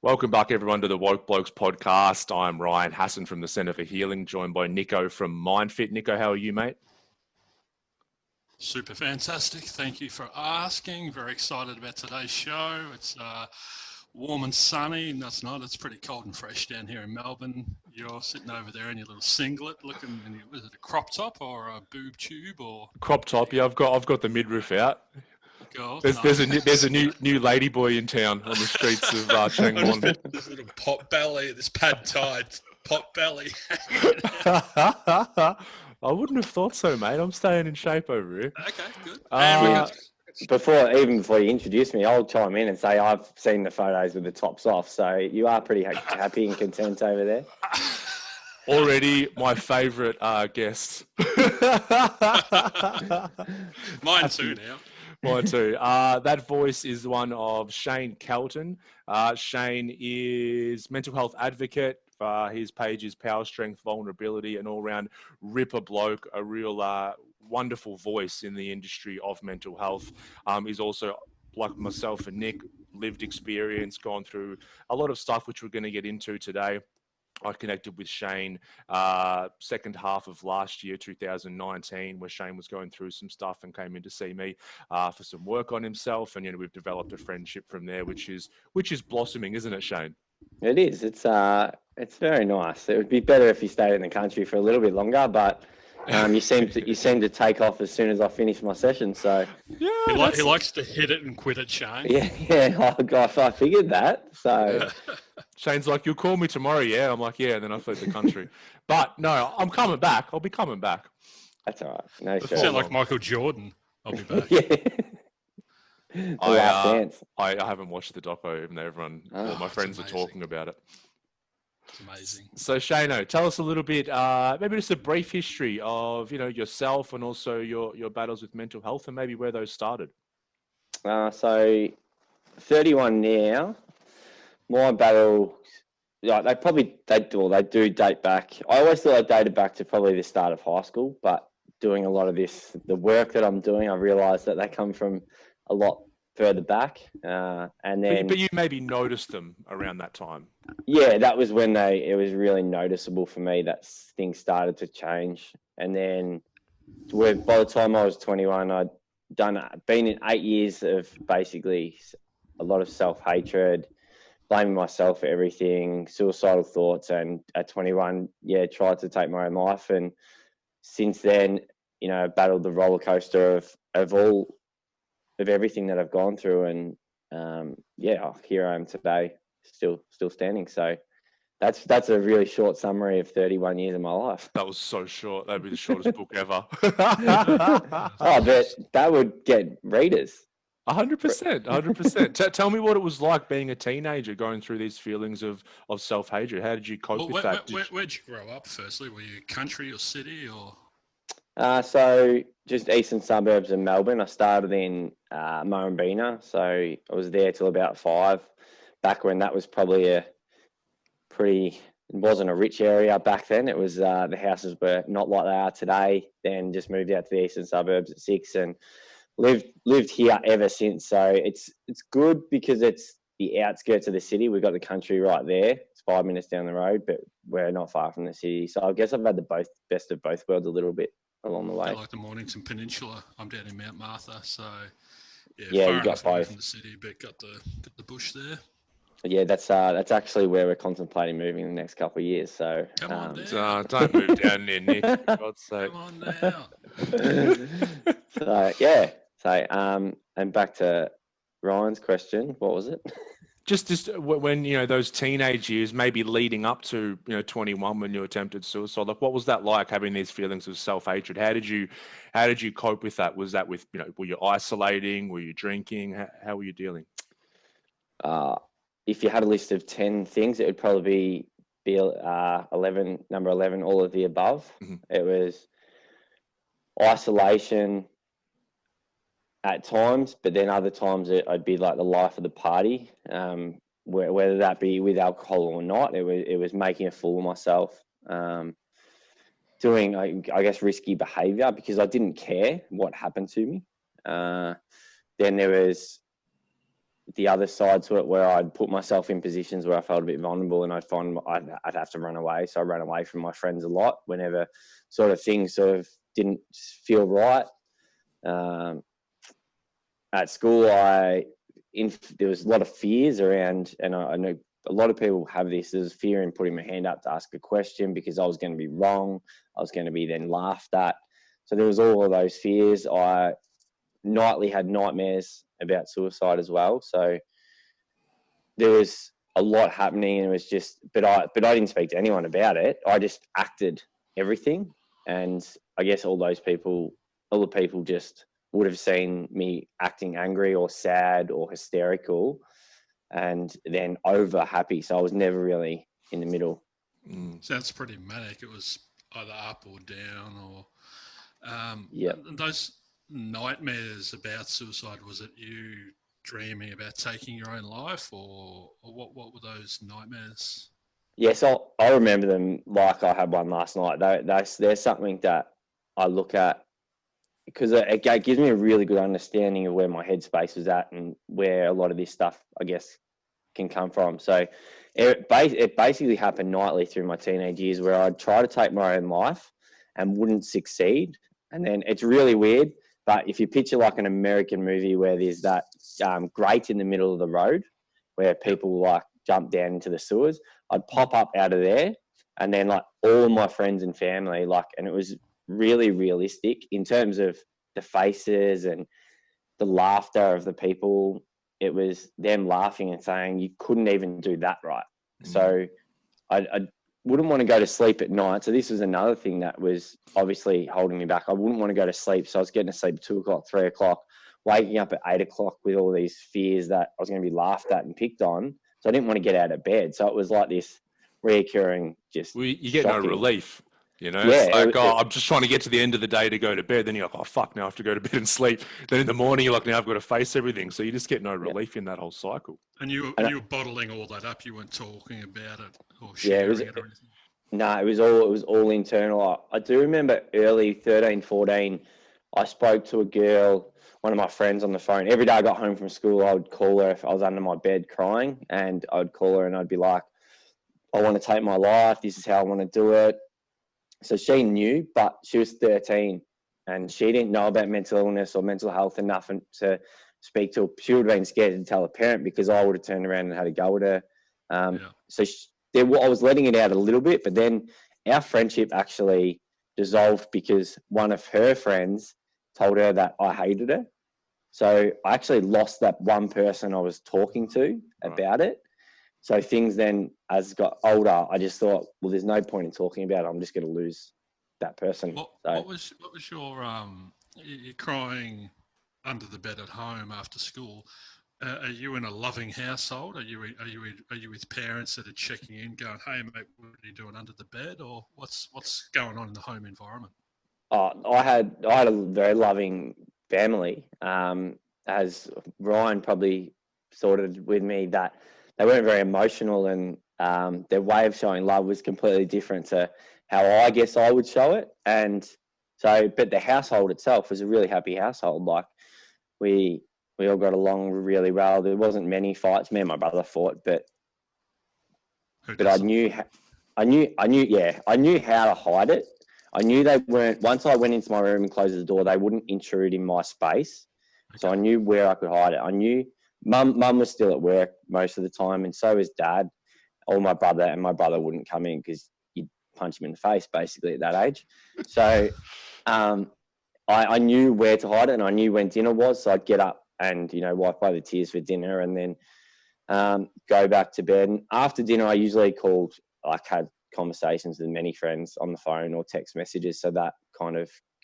Welcome back, everyone, to the Blokes podcast. I'm Ryan Hassan from the Centre for Healing, joined by Nico from Myndfit. Nico, how are you, mate? Super fantastic. Thank you for asking. Very excited about today's show. It's warm and sunny. No, it's not. It's pretty cold and fresh down here in Melbourne. You're sitting over there in your little singlet, looking. Was it a crop top or a boob tube or crop top? Yeah, I've got the midriff out. God, There's a new ladyboy in town on the streets of Changwon. This little pot belly, this pad tied pot belly. I wouldn't have thought so, mate. I'm staying in shape over here. Okay, good. Before you introduce me, I'll chime in and say I've seen the photos with the tops off, so you are pretty happy and content over there. Already my favourite guest. Mine too now. Mine too. That voice is one of Shane Kelton. Shane is mental health advocate. His page is Power, Strength, Vulnerability, an all-round ripper bloke, a real wonderful voice in the industry of mental health. He's also, like myself and Nick, lived experience, gone through a lot of stuff which we're going to get into today. I connected with Shane second half of last year, 2019, where Shane was going through some stuff and came in to see me for some work on himself. And, we've developed a friendship from there, which is blossoming, isn't it, Shane? It is. It's very nice. It would be better if you stayed in the country for a little bit longer, but you seem to take off as soon as I finish my session. So yeah, he likes to hit it and quit it, Shane. Yeah. I figured that. So Shane's like, "You'll call me tomorrow, yeah?" I'm like, "Yeah." And then I fled the country, but no, I'm coming back. I'll be coming back. That's all right. No, you sound like Michael Jordan. I'll be back. I haven't watched the doco, even though all my friends are talking about it. It's amazing. So Shano, tell us a little bit, maybe just a brief history of yourself and also your battles with mental health and maybe where those started. So 31 now. My battle, they do date back. I always thought I dated back to probably the start of high school, but doing a lot of the work that I'm doing, I realised that they come from a lot further back. And then, but you maybe noticed them around that time. Yeah, that was when it was really noticeable for me that things started to change. And then, by the time I was 21, I'd been in 8 years of basically a lot of self-hatred, blaming myself for everything, suicidal thoughts, and at 21, tried to take my own life. And since then, battled the roller coaster of everything that I've gone through, and here I am today, still standing. So that's a really short summary of 31 years of my life. That was so short. That'd be the shortest book ever. But that would get readers. 100%. Tell me what it was like being a teenager, going through these feelings of self-hatred. How did you cope with that? Where'd you grow up, firstly? Were you country or city or? So just eastern suburbs of Melbourne. I started in Murrumbeena, so I was there till about 5, back when that was probably it wasn't a rich area back then. It was the houses were not like they are today. Then just moved out to the eastern suburbs at 6 and lived here ever since. So it's good because it's the outskirts of the city. We've got the country right there. It's 5 minutes down the road, but we're not far from the city. So I guess I've had the best of both worlds a little bit along the way. I like the Mornington Peninsula. I'm down in Mount Martha, so you got both from the city, but got the bush there. Yeah, that's actually where we're contemplating moving in the next couple of years. So come on down. Don't move down there, Nick. For God's sake. Come on down. And back to Ryan's question. What was it? Just when those teenage years, maybe leading up to 21 when you attempted suicide, like what was that like, having these feelings of self-hatred? How did you cope with that? Was that with were you isolating? Were you drinking? How were you dealing? If you had a list of 10 things, it would probably be 11, number 11, all of the above. Mm-hmm. It was isolation at times, but then other times I'd be like the life of the party, whether that be with alcohol or not. It was making a fool of myself, doing I guess risky behaviour because I didn't care what happened to me. Then there was the other side to it where I'd put myself in positions where I felt a bit vulnerable and I'd find I'd have to run away. So I ran away from my friends a lot whenever things didn't feel right. At school, there was a lot of fears around, and I know a lot of people have this. There's fear in putting my hand up to ask a question because I was going to be wrong. I was going to be then laughed at. So there was all of those fears. I nightly had nightmares about suicide as well. So there was a lot happening, and it was just, but I didn't speak to anyone about it. I just acted everything, and I guess all the people just would have seen me acting angry or sad or hysterical, and then over happy. So I was never really in the middle. Sounds pretty manic. It was either up or down, or Yeah. those nightmares about suicide. Was it you dreaming about taking your own life, or what were those nightmares? Yes, I remember them like I had one last night. There's something that I look at because it gives me a really good understanding of where my headspace was at and where a lot of this stuff, I guess, can come from. So it basically happened nightly through my teenage years where I'd try to take my own life and wouldn't succeed. And then it's really weird, but if you picture like an American movie where there's that grate in the middle of the road where people like jump down into the sewers, I'd pop up out of there, and then like all of my friends and family, and it was really realistic in terms of the faces and the laughter of the people. It was them laughing and saying, you couldn't even do that right. So I wouldn't want to go to sleep at night. So this was another thing that was obviously holding me back. I wouldn't want to go to sleep. So I was getting to sleep at 2 o'clock, 3 o'clock, waking up at 8 o'clock with all these fears that I was going to be laughed at and picked on. So I didn't want to get out of bed. So it was like this reoccurring, just you get shocking. no relief. Yeah, it's like, I'm just trying to get to the end of the day to go to bed. Then you're like, oh, fuck, now I have to go to bed and sleep. Then in the morning, you're like, now I've got to face everything. So you just get no relief in that whole cycle. And you were bottling all that up. You weren't talking about it or sharing it or anything? No, it was all internal. I do remember early 13, 14, I spoke to a girl, one of my friends, on the phone. Every day I got home from school, I would call her if I was under my bed crying, and I would call her and I'd be like, I want to take my life. This is how I want to do it. So she knew, but she was 13 and she didn't know about mental illness or mental health enough to speak to her. She would have been scared to tell a parent because I would have turned around and had a go at her. So I was letting it out a little bit, but then our friendship actually dissolved because one of her friends told her that I hated her. So I actually lost that one person I was talking to about it. So things then, as I got older, I just thought, well, there's no point in talking about it. I'm just going to lose that person. What was your you're crying under the bed at home after school? Are you in a loving household? Are you with parents that are checking in, going, "Hey, mate, what are you doing under the bed?" Or what's going on in the home environment? I had a very loving family. As Ryan probably sorted with me, that they weren't very emotional, and their way of showing love was completely different to how I guess I would show it. And so, but the household itself was a really happy household. Like we all got along really well. There wasn't many fights. Me and my brother fought, but I knew how to hide it. I knew they weren't. Once I went into my room and closed the door, they wouldn't intrude in my space. Okay. So I knew where I could hide it. I knew Mum was still at work most of the time, and so was Dad, or my brother. And my brother wouldn't come in because you'd punch him in the face, basically, at that age. So I knew where to hide it, and I knew when dinner was. So I'd get up and wipe away the tears for dinner, and then go back to bed. And after dinner, I usually had conversations with many friends on the phone or text messages, so that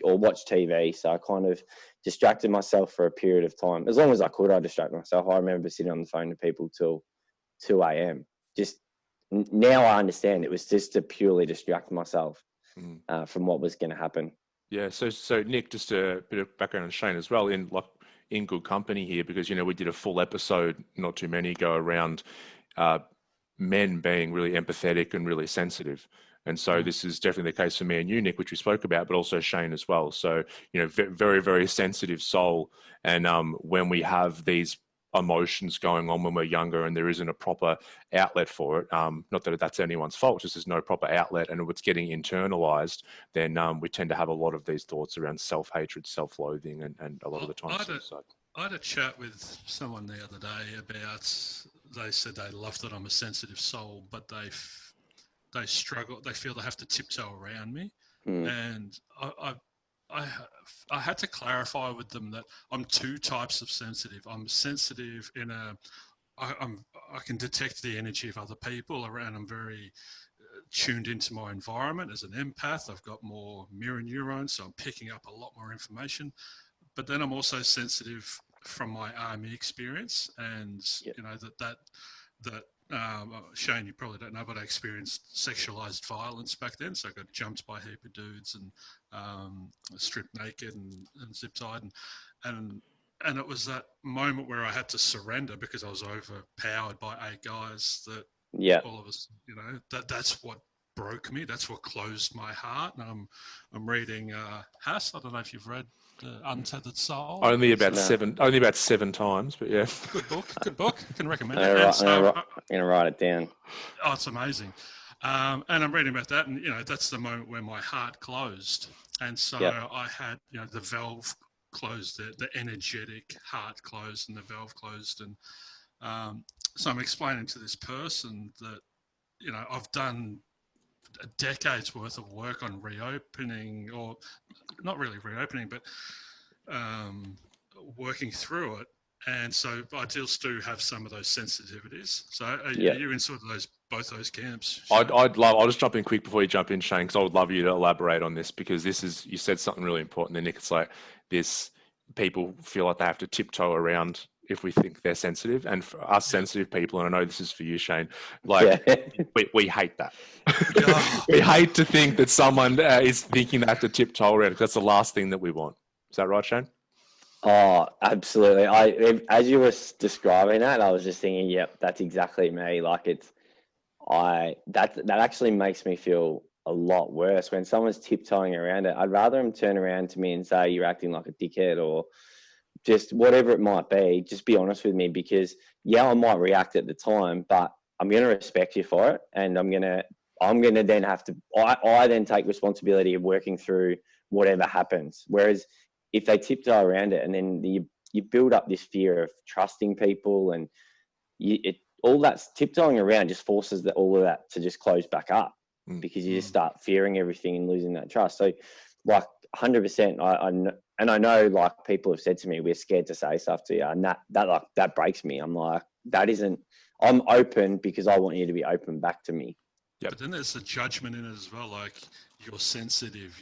or watch TV. So I kind of distracted myself for a period of time. As long as I could, I distracted myself. I remember sitting on the phone to people till 2 a.m. Just now I understand it was just to purely distract myself from what was going to happen. Yeah. So Nick, just a bit of background on Shane as well, in good company here, because, we did a full episode not too many ago around men being really empathetic and really sensitive. And so this is definitely the case for me and you, Nick, which we spoke about, but also Shane as well. So, very, very sensitive soul. And when we have these emotions going on when we're younger and there isn't a proper outlet for it. Not that that's anyone's fault, just there's no proper outlet and it's getting internalized, then we tend to have a lot of these thoughts around self-hatred, self-loathing, and a lot of the time suicide. I had a chat with someone the other day about, they said they love that I'm a sensitive soul, but they struggle, they feel they have to tiptoe around me. And I had to clarify with them that I'm two types of sensitive. I'm sensitive in I can detect the energy of other people around. I'm very tuned into my environment as an empath. I've got more mirror neurons, so I'm picking up a lot more information. But then I'm also sensitive from my army experience, and you know that Shane, you probably don't know, but I experienced sexualized violence back then. So I got jumped by a heap of dudes and stripped naked and zip tied, and it was that moment where I had to surrender because I was overpowered by 8 guys. That all of us, you know, that's what broke me. That's what closed my heart. And I'm reading Hass. I don't know if you've read Untethered Soul. Only about 7 times, but yeah. Good book. I can recommend it. I'm gonna write it down. Oh, it's amazing. And I'm reading about that, and you know, that's the moment where my heart closed, and so I had, you know, the valve closed, the energetic heart closed, and the valve closed, and so I'm explaining to this person that, you know, I've done a decade's worth of work on reopening, or not really reopening, but working through it. And so I still have some of those sensitivities. So are you in sort of both those camps? I'll just jump in quick before you jump in, Shane, because I would love you to elaborate on this, because you said something really important there, Nick. It's like this, people feel like they have to tiptoe around if we think they're sensitive, and for us sensitive people, and I know this is for you, Shane, like we hate that. We hate to think that someone is thinking they have to tiptoe around, because that's the last thing that we want. Is that right, Shane? Oh, absolutely. As you were describing that, I was just thinking, yep, that's exactly me. Like that actually makes me feel a lot worse when someone's tiptoeing around it. I'd rather them turn around to me and say, you're acting like a dickhead, or just whatever it might be. Just be honest with me, because I might react at the time, but I'm going to respect you for it. And I'm going to then have to, I then take responsibility of working through whatever happens. Whereas if they tiptoe around it, and then you build up this fear of trusting people, and all that tiptoeing around just forces all of that to just close back up, because you just start fearing everything and losing that trust. So, like 100%, I know, like, people have said to me, we're scared to say stuff to you, and that breaks me. I'm like, I'm open because I want you to be open back to me. Yep. But then there's the judgment in it as well. Like, you're sensitive.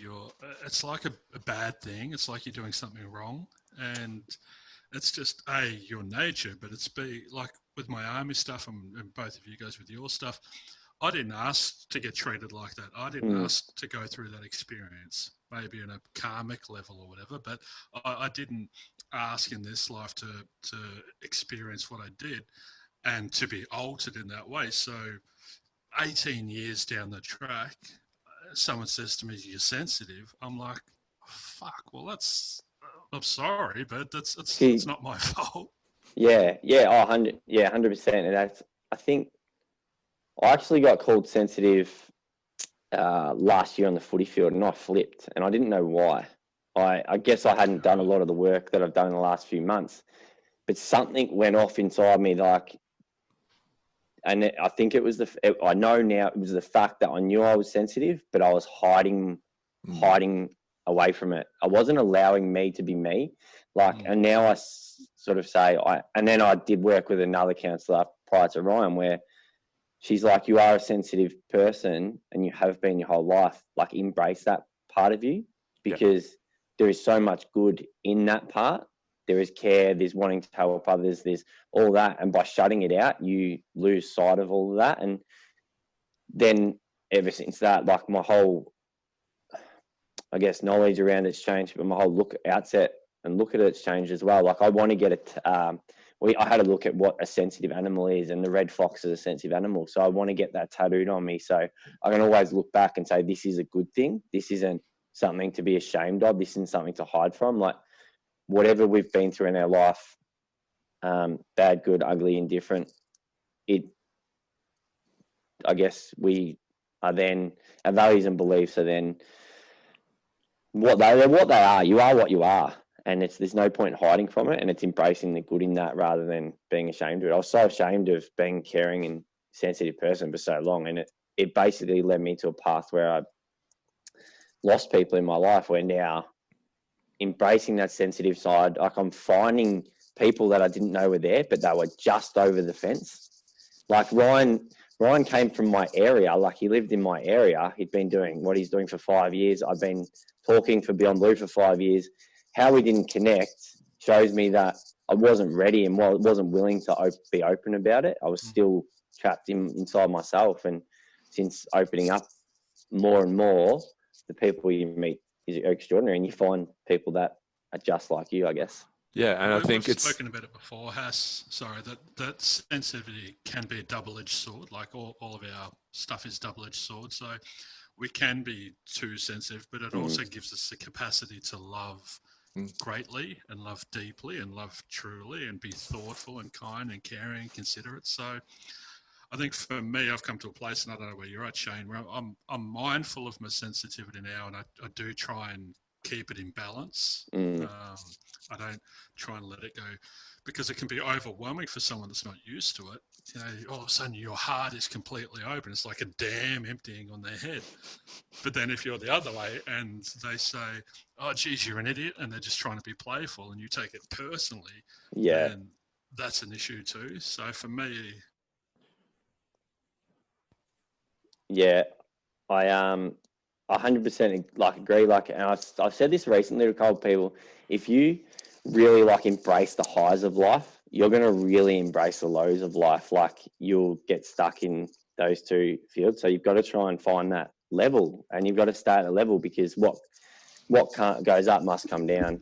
It's like a bad thing. It's like you're doing something wrong, and it's just your nature. But it's like with my army stuff, and both of you guys with your stuff. I didn't ask to get treated like that. I didn't ask to go through that experience, maybe in a karmic level or whatever. But I didn't ask in this life to experience what I did, and to be altered in that way. So 18 years down the track, someone says to me, you're sensitive. I'm like, fuck, well, I'm sorry, but it's not my fault. Yeah. 100%. And I think I actually got called sensitive last year on the footy field, and I flipped, and I didn't know why. I guess I hadn't done a lot of the work that I've done in the last few months, but something went off inside me, like, and I think I know now it was the fact that I knew I was sensitive, but I was hiding away from it. I wasn't allowing me to be me. And now I sort of say, and then I did work with another counsellor prior to Ryan, where she's like, you are a sensitive person and you have been your whole life. Like, embrace that part of you, because there is so much good in that part. There is care, there's wanting to help others, there's all that. And by shutting it out, you lose sight of all of that. And then ever since that, like, my whole, I guess, knowledge around it's changed, but my whole look at it's changed as well. Like, I want to get it. I had a look at what a sensitive animal is, and the red fox is a sensitive animal. So I want to get that tattooed on me. So I can always look back and say, this is a good thing. This isn't something to be ashamed of. This isn't something to hide from. Like, whatever we've been through in our life, bad, good, ugly, indifferent. I guess we are then, our values and beliefs are then they're what they are. You are what you are. And there's no point hiding from it. And it's embracing the good in that rather than being ashamed of it. I was so ashamed of being a caring and sensitive person for so long. And it basically led me to a path where I lost people in my life, where now embracing that sensitive side, like I'm finding people that I didn't know were there, but they were just over the fence. Like Ryan came from my area. Like he lived in my area. He'd been doing what he's doing for 5 years. I've been talking for Beyond Blue for 5 years. How we didn't connect shows me that I wasn't ready and wasn't willing to be open about it. I was still trapped inside myself. And since opening up more and more, the people you meet is extraordinary, and you find people that are just like you, I guess. Yeah, and I think we've spoken about it before, sorry, that sensitivity can be a double-edged sword. Like all of our stuff is double-edged sword. So we can be too sensitive, but it also gives us the capacity to love greatly and love deeply and love truly and be thoughtful and kind and caring and considerate. So I think for me, I've come to a place, and I don't know where you're at, Shane, where I'm mindful of my sensitivity now, and I do try and keep it in balance. I don't try and let it go, because it can be overwhelming for someone that's not used to it. You know, all of a sudden your heart is completely open. It's like a dam emptying on their head. But then if you're the other way and they say, "Oh, geez, you're an idiot," and they're just trying to be playful, and you take it personally, then that's an issue too. So for me, I 100% like agree. Like, and I've said this recently to a couple of people. If you really like embrace the highs of life, you're going to really embrace the lows of life. Like, you'll get stuck in those two fields. So you've got to try and find that level, and you've got to stay at a level, because what goes up must come down.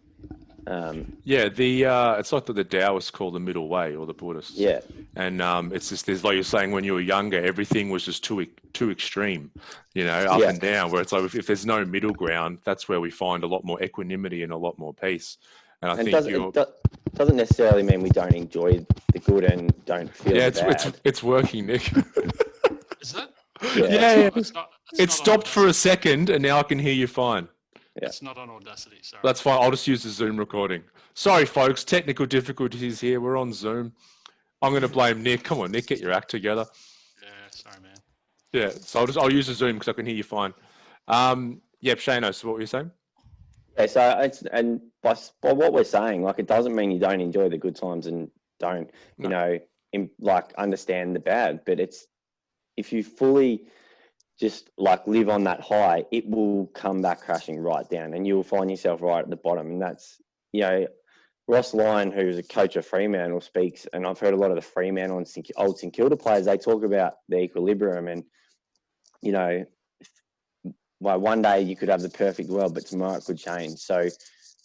It's like the Taoists call the middle way, or the Buddhists. Yeah. And it's just, there's, like you're saying, when you were younger, everything was just too extreme, you know, up and down, where it's like, if there's no middle ground, that's where we find a lot more equanimity and a lot more peace. And I think it doesn't necessarily mean we don't enjoy the good and don't feel the bad. It's working, Nick. Is that? Yeah. It stopped for a second, and now I can hear you fine. Yeah. It's not on Audacity, sorry. That's fine. I'll just use the Zoom recording. Sorry, folks. Technical difficulties here. We're on Zoom. I'm going to blame Nick. Come on, Nick, get your act together. Yeah, sorry, man. Yeah, so I'll use the Zoom because I can hear you fine. Shane, so what were you saying? Yeah, so by what we're saying, like, it doesn't mean you don't enjoy the good times and don't, understand the bad. But it's, if you fully just like live on that high, it will come back crashing right down, and you'll find yourself right at the bottom. And that's, Ross Lyon, who's a coach of Fremantle, speaks, and I've heard a lot of the Fremantle and old St Kilda players, they talk about the equilibrium, and, one day you could have the perfect world, but tomorrow it could change. So,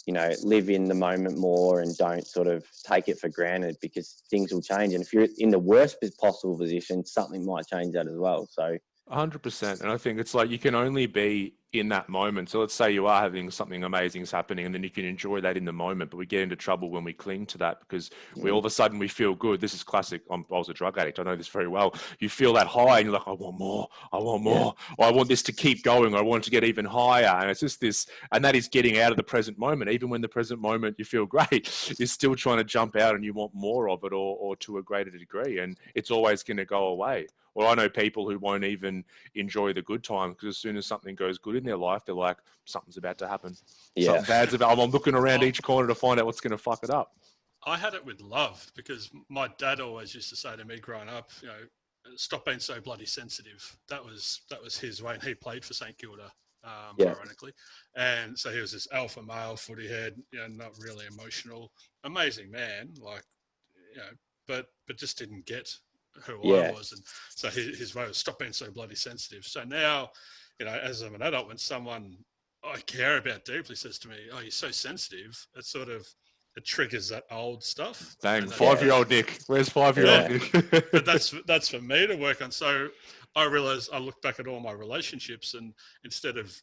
live in the moment more and don't sort of take it for granted, because things will change. And if you're in the worst possible position, something might change that as well. So 100%. And I think it's like, you can only be in that moment. So let's say you are having something amazing happening, and then you can enjoy that in the moment, but we get into trouble when we cling to that, because we all of a sudden we feel good. This is classic. I was a drug addict. I know this very well. You feel that high and you're like, I want more, or I want this to keep going, or I want it to get even higher. And it's just this, and that is getting out of the present moment. Even when the present moment you feel great, you're still trying to jump out and you want more of it, or to a greater degree. And it's always going to go away. Well, I know people who won't even enjoy the good times, because as soon as something goes good in their life, they're like, something's about to happen. Yeah. Something bad's about. I'm looking around each corner to find out what's going to fuck it up. I had it with love, because my dad always used to say to me growing up, stop being so bloody sensitive. That was his way, and he played for St Kilda, ironically. And so he was this alpha male, footy head, not really emotional, amazing man, but just didn't get who I was. And so his way was, stop being so bloody sensitive. So now, as I'm an adult, when someone I care about deeply says to me, "Oh, you're so sensitive," it triggers that old stuff. Bang, 5-year-old Nick. Where's 5-year-old Nick? But that's for me to work on. So I realized, I look back at all my relationships, and instead of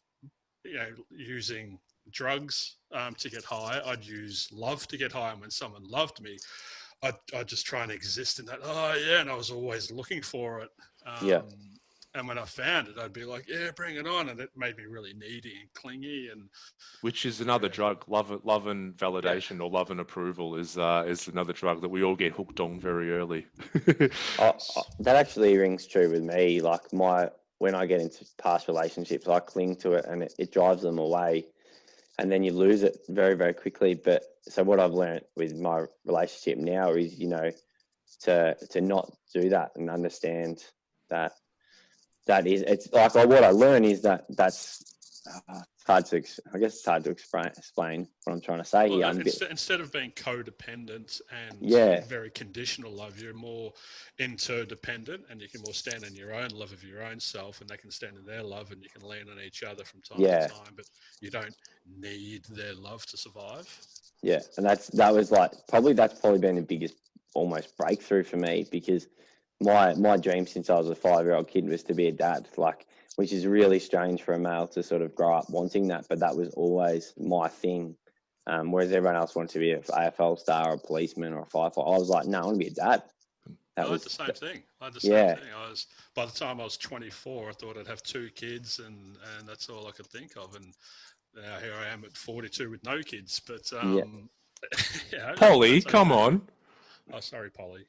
using drugs to get high, I'd use love to get high. And when someone loved me, I just try and exist in that. Oh yeah, and I was always looking for it. Yeah. And when I found it, I'd be like, yeah, bring it on, and it made me really needy and clingy. And Which is another drug. Love and validation, or love and approval is another drug that we all get hooked on very early. That actually rings true with me. Like when I get into past relationships, I cling to it, and it drives them away, and then you lose it very, very quickly. But so what I've learned with my relationship now is, to not do that, and understand that it's like, what I learn is that's I guess it's hard to explain what I'm trying to say here. Instead of being codependent and Yeah. very conditional love, you're more interdependent, and you can more stand in your own love of your own self, and they can stand in their love, and you can lean on each other from time to time, but you don't need their love to survive. Yeah, and that's probably been the biggest almost breakthrough for me, because my dream since I was a 5-year-old kid was to be a dad, which is really strange for a male to sort of grow up wanting that, but that was always my thing. Whereas everyone else wanted to be an AFL star or a policeman or a firefighter, I was like, no, I want to be a dad. I had the same thing. By the time I was 24, I thought I'd have 2 kids, and that's all I could think of. And now here I am at 42 with no kids. But Polly, come on. Oh, sorry, Polly.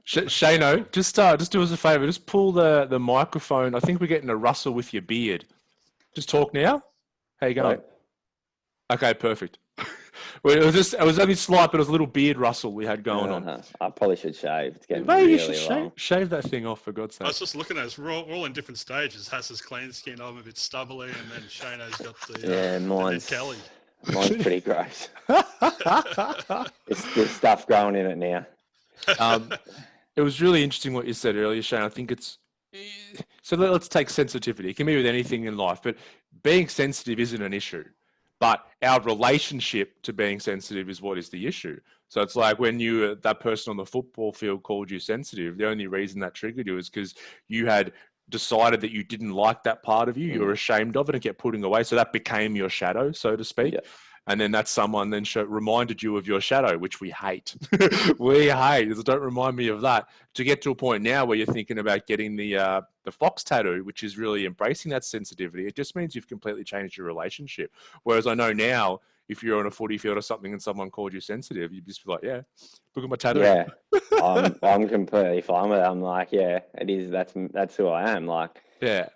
Shano, just do us a favour. Just pull the microphone. I think we're getting a rustle with your beard. Just talk now. How you going? Okay, perfect. Well, it was only slight, but it was a little beard rustle we had going on. I probably should shave. It's getting Maybe really you should long. shave that thing off, for God's sake. I was just looking at us. We're all in different stages. Hass's clean skin. I'm a bit stubbly, and then Shano's got the mine's Kelly. Mine's pretty gross. There's stuff growing in it now. It was really interesting what you said earlier, Shane. I think so. Let's take sensitivity. It can be with anything in life, but being sensitive isn't an issue. But our relationship to being sensitive is what is the issue. So it's like when that person on the football field called you sensitive, the only reason that triggered you is because you had decided that you didn't like that part of you. You were ashamed of it and kept putting away. So that became your shadow, so to speak. Yeah. And then that someone then reminded you of your shadow, which we hate. We hate. So don't remind me of that. To get to a point now where you're thinking about getting the fox tattoo, which is really embracing that sensitivity, it just means you've completely changed your relationship. Whereas I know now, if you're on a footy field or something and someone called you sensitive, you'd just be like, yeah, look at my tattoo. Yeah, I'm completely fine with it. I'm like, yeah, it is. That's who I am. Like, yeah.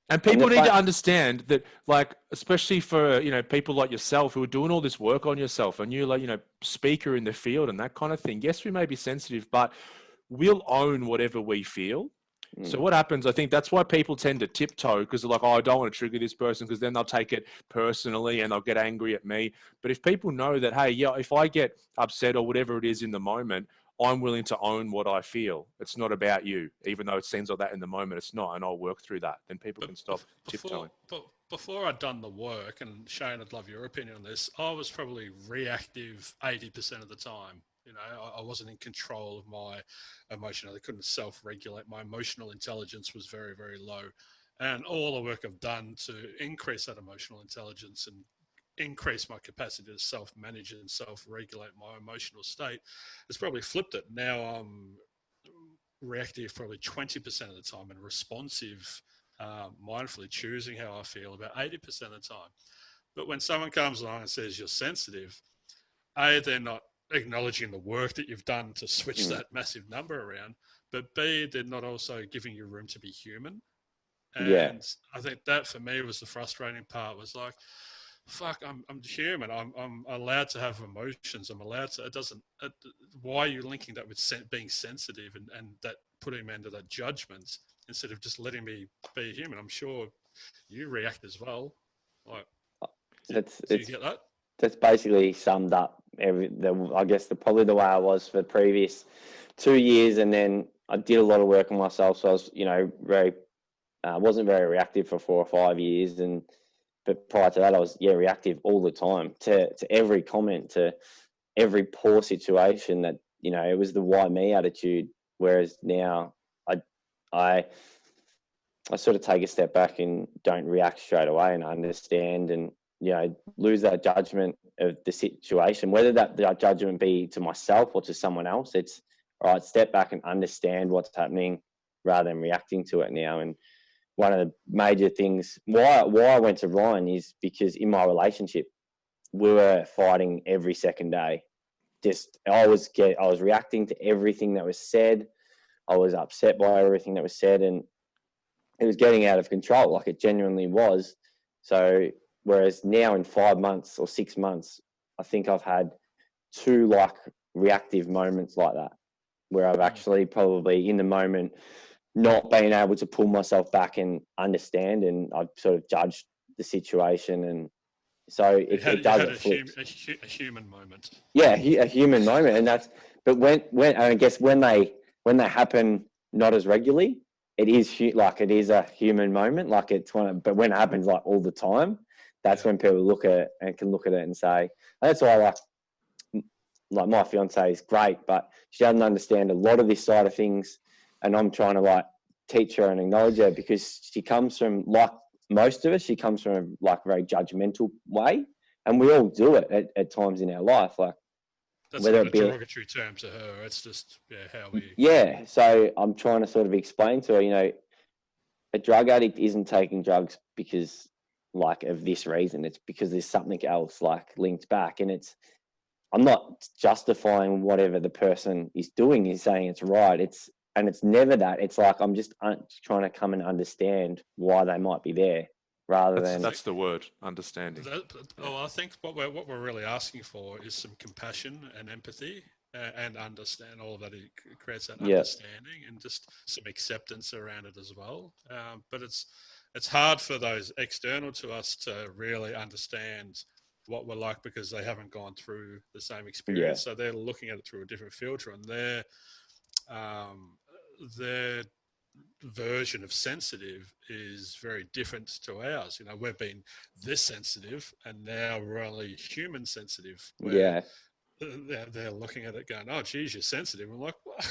And people need to understand that, like, especially for, people like yourself who are doing all this work on yourself, and you're like, speaker in the field and that kind of thing. Yes, we may be sensitive, but we'll own whatever we feel. So what happens, I think that's why people tend to tiptoe, because they're like, oh, I don't want to trigger this person, because then they'll take it personally and they'll get angry at me. But if people know that, hey, yeah, if I get upset or whatever it is in the moment, I'm willing to own what I feel. It's not about you, even though it seems like that in the moment. It's not, and I'll work through that. Then people can stop tiptoeing. But before I'd done the work, and Shane, I'd love your opinion on this, I was probably reactive 80% of the time. I wasn't in control of my emotion. I couldn't self-regulate. My emotional intelligence was very, very low. And all the work I've done to increase that emotional intelligence and increase my capacity to self-manage and self-regulate my emotional state has probably flipped it. Now I'm reactive probably 20% of the time and responsive, mindfully choosing how I feel about 80% of the time. But when someone comes along and says you're sensitive, they're not acknowledging the work that you've done to switch that massive number around, but B, they're not also giving you room to be human. And I think that for me was the frustrating part, was like, fuck, I'm human. I'm allowed to have emotions. I'm allowed to, why are you linking that with being sensitive and that putting me under that judgment instead of just letting me be human? I'm sure you react as well. Like, do you get that? That's basically summed up I guess probably the way I was for the previous 2 years, and then I did a lot of work on myself. So I was, wasn't very reactive for 4 or 5 years, but prior to that, I was reactive all the time to every comment, to every poor situation. That it was the why me attitude. Whereas now, I sort of take a step back and don't react straight away, and understand and lose that judgment of the situation, whether that judgment be to myself or to someone else. It's all right, step back and understand what's happening rather than reacting to it now. And one of the major things why I went to Ryan is because in my relationship, we were fighting every second day. I was reacting to everything that was said. I was upset by everything that was said, and it was getting out of control. Like, it genuinely was. So whereas now in 5 months or 6 months, I think I've had 2 like reactive moments like that, where I've actually probably in the moment not being able to pull myself back and understand, and I've sort of judged the situation. And so it does afflict. A human moment. Yeah, a human moment. And that's, but when I guess when they happen not as regularly, it is a human moment. Like, but when it happens like all the time, that's when people look at it and can look at it and say, and that's why like my fiance is great, but she doesn't understand a lot of this side of things. And I'm trying to like teach her and acknowledge her, because she comes from, like most of us, she comes from a like very judgmental way. And we all do it at times in our life. Like, that's not a derogatory term to her. It's just how we. Yeah. So I'm trying to sort of explain to her, a drug addict isn't taking drugs because like of this reason. It's because there's something else like linked back. And I'm not justifying whatever the person is doing, is saying it's right. It's never that. It's like, I'm just trying to come and understand why they might be there, rather than. That's the word, understanding. I think what we're really asking for is some compassion and empathy, and understand all of that. It creates that understanding and just some acceptance around it as well. But it's hard for those external to us to really understand what we're like, because they haven't gone through the same experience. So they're looking at it through a different filter, and their version of sensitive is very different to ours. We've been this sensitive, and now we're only human sensitive. They're looking at it going, "Oh, geez, you're sensitive." I'm like, "What?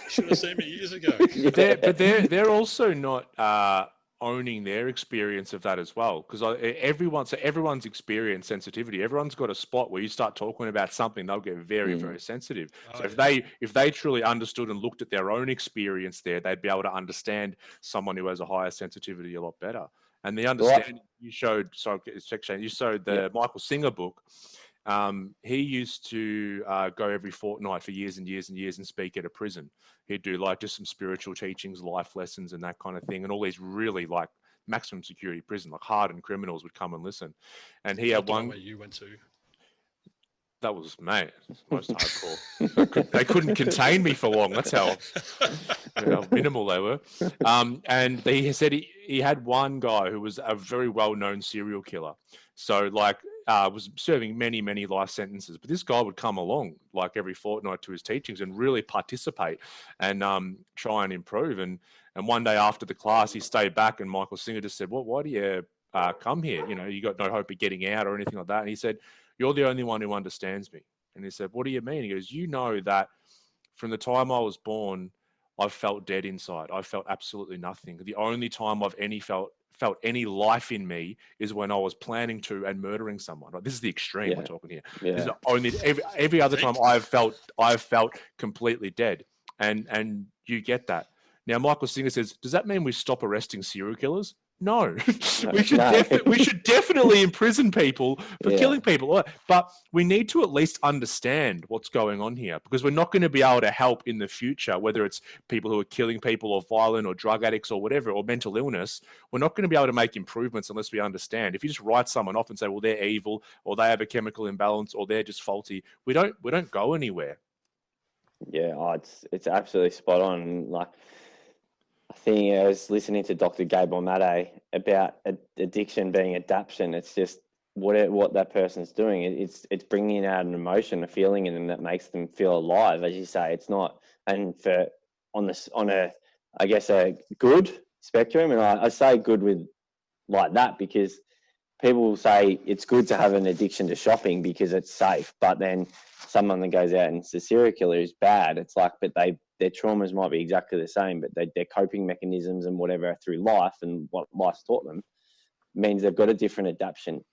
Should have seen me years ago." But they're also not owning their experience of that as well, because everyone's experienced sensitivity. Everyone's got a spot where you start talking about something, they'll get very, very sensitive. So if they truly understood and looked at their own experience there, they'd be able to understand someone who has a higher sensitivity a lot better. And the understanding you showed, Shane, you showed the Michael Singer book. He used to go every fortnight for years and years and years and speak at a prison. He'd do like just some spiritual teachings, life lessons, and that kind of thing. And all these really like maximum security prison, like hardened criminals would come and listen. And he had one. Where you went to? That was, mate, most hardcore. They couldn't contain me for long. That's how minimal they were. And he said he had one guy who was a very well-known serial killer. So like was serving many, many life sentences. But this guy would come along like every fortnight to his teachings and really participate and try and improve. And one day after the class, he stayed back, and Michael Singer just said, "Why do you come here? You got no hope of getting out or anything like that." And he said, "You're the only one who understands me." And he said, "What do you mean?" He goes, "You know that from the time I was born, I've felt dead inside. I felt absolutely nothing. The only time I've felt any life in me is when I was planning to and murdering someone." This is the extreme we're talking here. This is only every other time I've felt completely dead. And you get that. Now Michael Singer says, "Does that mean we stop arresting serial killers?" No, we should definitely imprison people for killing people, but we need to at least understand what's going on here, because we're not going to be able to help in the future, whether it's people who are killing people or violent or drug addicts or whatever, or mental illness. We're not going to be able to make improvements unless we understand. If you just write someone off and say, well, they're evil, or they have a chemical imbalance, or they're just faulty, we don't go anywhere. Yeah, it's absolutely spot on. Like, I think I was listening to Dr. Gabe Omade about addiction being adaptation. It's just what that person's doing. It's bringing out an emotion, a feeling in them that makes them feel alive, as you say. It's not, and on a I guess a good spectrum, and I say good with like that because people will say it's good to have an addiction to shopping because it's safe, but then someone that goes out and is a serial killer is bad. It's like, but their traumas might be exactly the same, but their coping mechanisms and whatever through life and what life's taught them means they've got a different adaptation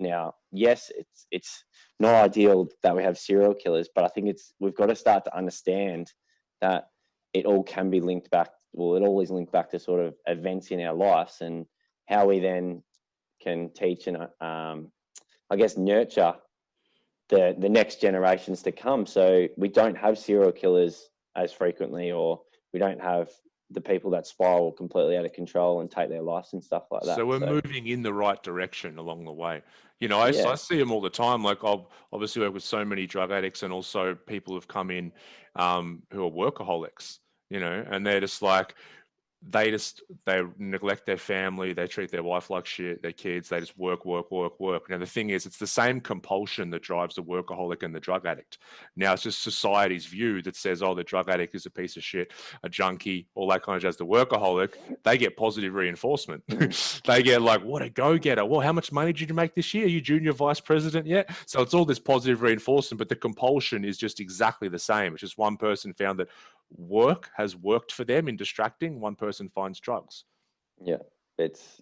Now, yes, it's not ideal that we have serial killers, but I think we've got to start to understand that it all can be linked back. Well, it always linked back to sort of events in our lives and how we then can teach and I guess nurture the next generations to come. So we don't have serial killers as frequently, or we don't have the people that spiral completely out of control and take their lives and stuff like that. So we're moving in the right direction along the way. You know, I Yeah. see them all the time. Like I've obviously worked with so many drug addicts, and also people have come in who are workaholics, you know, and they're just like, they neglect their family, they treat their wife like shit, their kids, they just work. Now the thing is, it's the same compulsion that drives the workaholic and the drug addict. Now it's just society's view that says, oh, the drug addict is a piece of shit, a junkie, all that kind of jazz. The workaholic, they get positive reinforcement. They get like, what a go-getter. Well, how much money did you make this year? Are you junior vice president yet? So it's all this positive reinforcement, but the compulsion is just exactly the same. It's just one person found that work has worked for them in distracting, one person finds drugs. Yeah, it's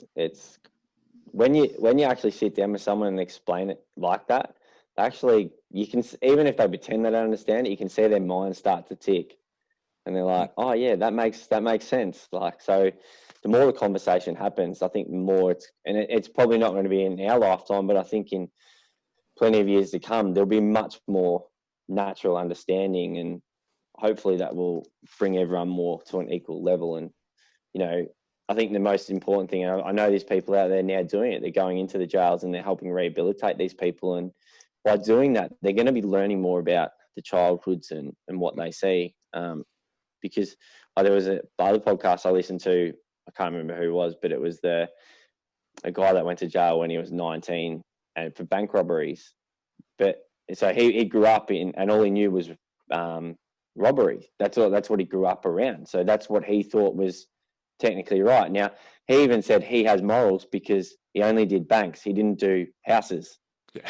when you actually sit down with someone and explain it like that, actually you can, even if they pretend they don't understand it, you can see their mind start to tick, and they're like, oh yeah, that makes sense. Like, so the more the conversation happens, I think the more it's probably not going to be in our lifetime, but I think in plenty of years to come, there'll be much more natural understanding, and hopefully that will bring everyone more to an equal level. And, you know, I think the most important thing, I know there's people out there now doing it, they're going into the jails and they're helping rehabilitate these people. And by doing that, they're going to be learning more about the childhoods and what they see. Because there was the other podcast I listened to, I can't remember who it was, but it was a guy that went to jail when he was 19 and for bank robberies. But so he grew up in, and all he knew was robbery. That's what he grew up around. So that's what he thought was technically right. Now, he even said he has morals because he only did banks. He didn't do houses. Yeah.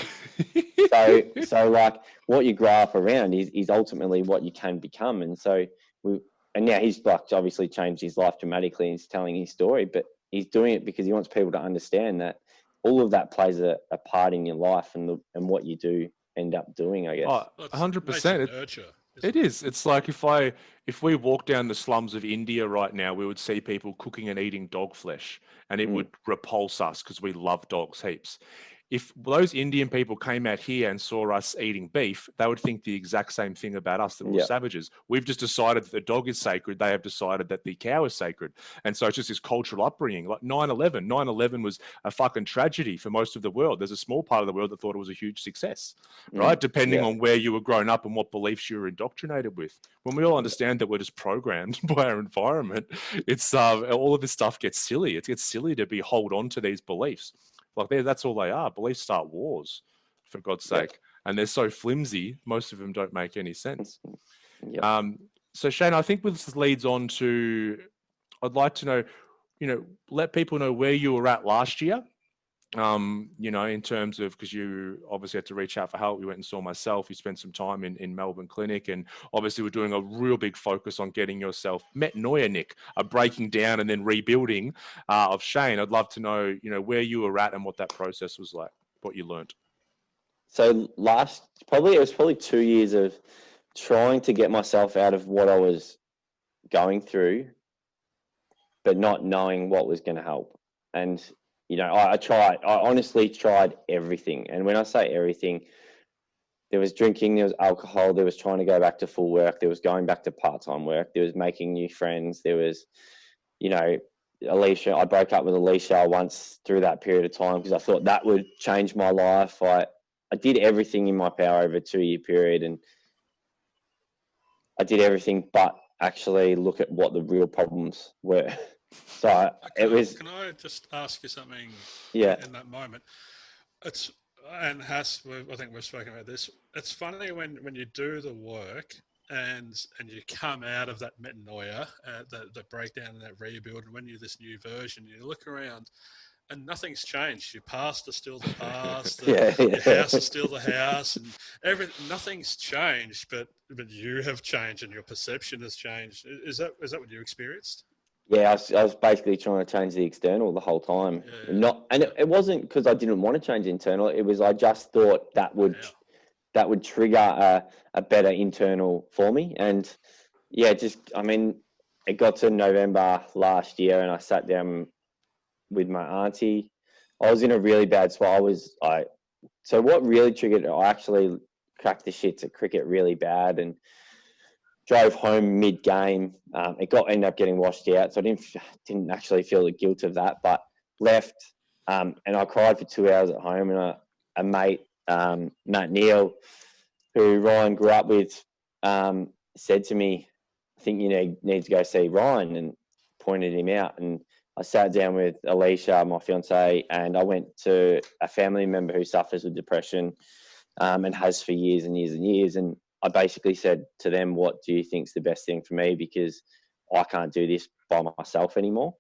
so like what you grow up around is ultimately what you can become. And so and now he's like obviously changed his life dramatically, and he's telling his story, but he's doing it because he wants people to understand that all of that plays a part in your life and what you do end up doing, I guess. Oh, 100%. It is. It's like if we walk down the slums of India right now, we would see people cooking and eating dog flesh, and it would repulse us because we love dogs heaps. If those Indian people came out here and saw us eating beef, they would think the exact same thing about us, that we're savages. We've just decided that the dog is sacred. They have decided that the cow is sacred. And so it's just this cultural upbringing. Like 9/11. 9/11 was a fucking tragedy for most of the world. There's a small part of the world that thought it was a huge success, right? Depending on where you were grown up and what beliefs you were indoctrinated with. When we all understand that we're just programmed by our environment, it's all of this stuff gets silly. It gets silly to hold on to these beliefs. Like that's all they are. Beliefs start wars, for God's sake. And they're so flimsy, most of them don't make any sense. So Shane, I think this leads on to, I'd like to know, let people know where you were at last year. In terms of, because you obviously had to reach out for help. You went and saw myself. You spent some time in Melbourne Clinic, and obviously we're doing a real big focus on getting yourself Metanoia, Nick, a breaking down and then rebuilding of Shane. I'd love to know, where you were at and what that process was like, what you learned. So it was probably 2 years of trying to get myself out of what I was going through, but not knowing what was going to help. And I honestly tried everything. And when I say everything, there was drinking, there was alcohol, there was trying to go back to full work, there was going back to part-time work, there was making new friends, there was, Alicia. I broke up with Alicia once through that period of time because I thought that would change my life. I did everything in my power over a 2-year period, and I did everything but actually look at what the real problems were. So Can I just ask you something? Yeah. In that moment, I think we've spoken about this. It's funny when you do the work and you come out of that metanoia, the breakdown and that rebuild, and when you're this new version, you look around and nothing's changed. Your past is still the past. Your house is still the house, and nothing's changed. But you have changed, and your perception has changed. Is that what you experienced? Yeah, I was basically trying to change the external the whole time. Yeah. It wasn't because I didn't want to change the internal. It was I just thought that would trigger a better internal for me. And yeah, it got to November last year, and I sat down with my auntie. I was in a really bad spot. So what really triggered it? I actually cracked the shits at cricket really bad and drove home mid-game. Ended up getting washed out, so I didn't actually feel the guilt of that, but left, and I cried for 2 hours at home. And a mate, Matt Neal, who Ryan grew up with, said to me, "I think you need to go see Ryan," and pointed him out. And I sat down with Alicia, my fiance, and I went to a family member who suffers with depression, and has for years and years and years. And I basically said to them, "What do you think's the best thing for me? Because I can't do this by myself anymore."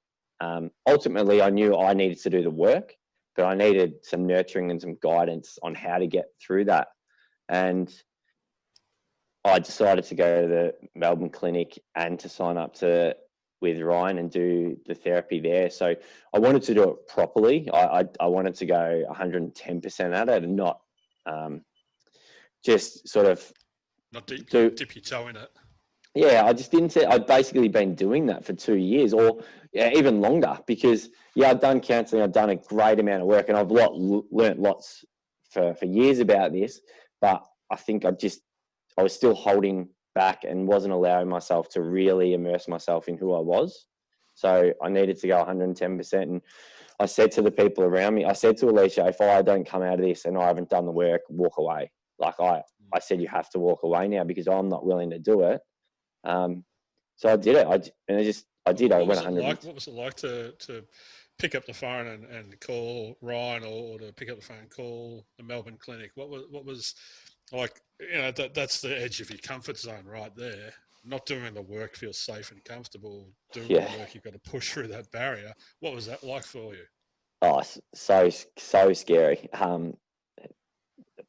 Ultimately, I knew I needed to do the work, but I needed some nurturing and some guidance on how to get through that. And I decided to go to the Melbourne clinic and to sign up with Ryan and do the therapy there. So I wanted to do it properly. I wanted to go 110% at it and not just sort of not dip your toe in it. Yeah, I just didn't say I'd basically been doing that for 2 years or even longer because, I've done counselling, I've done a great amount of work and I've learnt lots for years about this, but I think I was still holding back and wasn't allowing myself to really immerse myself in who I was. So I needed to go 110%. And I said to the people around me, I said to Alicia, if I don't come out of this and I haven't done the work, walk away. Like I said, you have to walk away now because I'm not willing to do it. So I did it. I did. I went 100. What was it like to pick up the phone and call Ryan or to pick up the phone and call the Melbourne clinic? What was like? That's the edge of your comfort zone right there. Not doing the work feels safe and comfortable. Doing the work, you've got to push through that barrier. What was that like for you? Oh, so scary.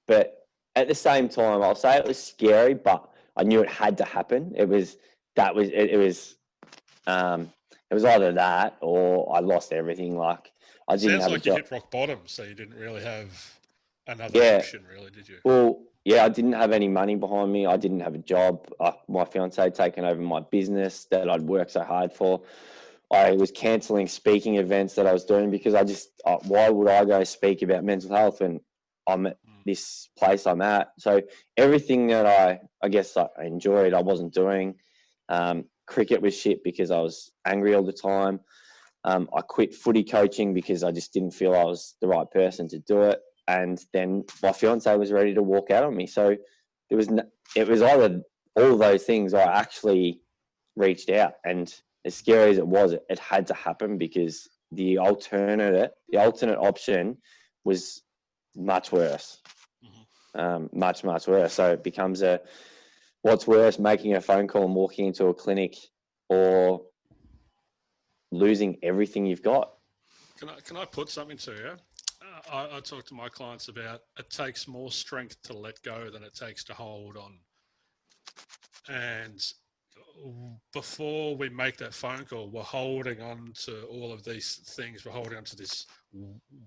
But at the same time, I'll say it was scary, but I knew it had to happen. It was either that or I lost everything. Like I didn't have a job. You hit rock bottom, so you didn't really have another option, really, did you? Well, yeah, I didn't have any money behind me. I didn't have a job. My fiance had taken over my business that I'd worked so hard for. I was cancelling speaking events that I was doing because why would I go speak about mental health when I'm at this place I'm at? So everything that I guess I enjoyed, I wasn't doing. Cricket was shit because I was angry all the time. I quit footy coaching because I just didn't feel I was the right person to do it. And then my fiance was ready to walk out on me. So it was either all of those things. I actually reached out, and as scary as it was, it had to happen because the alternate option was much worse, much worse. So it becomes what's worse, making a phone call and walking into a clinic, or losing everything you've got. Can I put something to you? I talk to my clients about it takes more strength to let go than it takes to hold on. And before we make that phone call, we're holding on to all of these things. We're holding on to this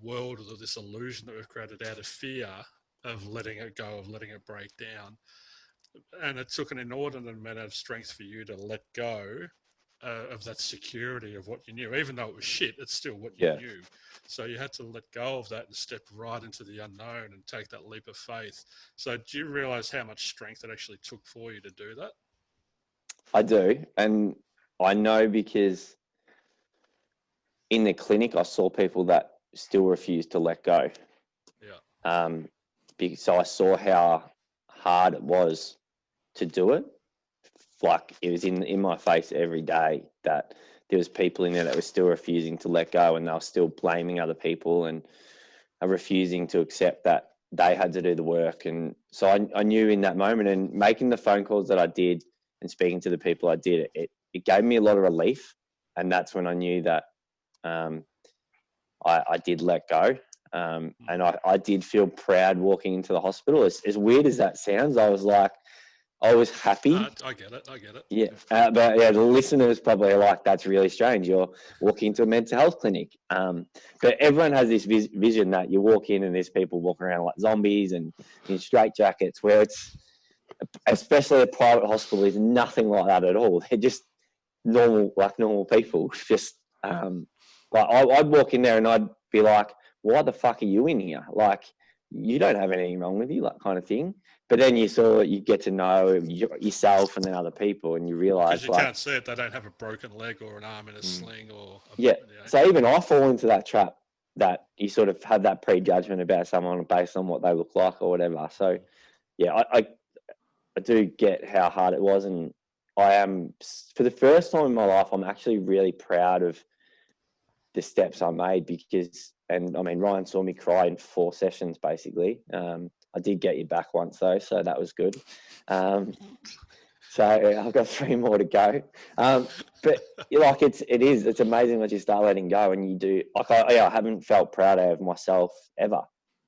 world or this illusion that we've created out of fear of letting it go, of letting it break down. And it took an inordinate amount of strength for you to let go of that security of what you knew. Even though it was shit, it's still what you knew. So you had to let go of that and step right into the unknown and take that leap of faith. So do you realize how much strength it actually took for you to do that? I do. And I know because in the clinic, I saw people that still refused to let go. Yeah. So I saw how hard it was to do it. Like it was in my face every day that there was people in there that were still refusing to let go, and they were still blaming other people and refusing to accept that they had to do the work. And so I knew in that moment, and making the phone calls that I did and speaking to the people I did, it gave me a lot of relief. And that's when I knew that I did let go. And I did feel proud walking into the hospital. As weird as that sounds, I was like, I was happy. I get it. I get it. Yeah, but yeah, the listeners probably are like, that's really strange. You're walking into a mental health clinic. But everyone has this vision that you walk in and there's people walking around like zombies and in straitjackets, where it's, especially a private hospital, is nothing like that at all. They're just normal people. Just like I'd walk in there and I'd be like, why the fuck are you in here? Like, you don't have anything wrong with you, that kind of thing. But then you get to know yourself and then other people, and you realize, because you can't see it, they don't have a broken leg or an arm in a sling or yeah. So even I fall into that trap that you sort of have that prejudgment about someone based on what they look like or whatever. So yeah, I do get how hard it was, and I am, for the first time in my life, I'm actually really proud of the steps I made because, and I mean, Ryan saw me cry in 4 sessions basically. I did get you back once though, so that was good. So I've got 3 more to go. But like it's amazing once you start letting go and you do. Like I haven't felt prouder of myself ever,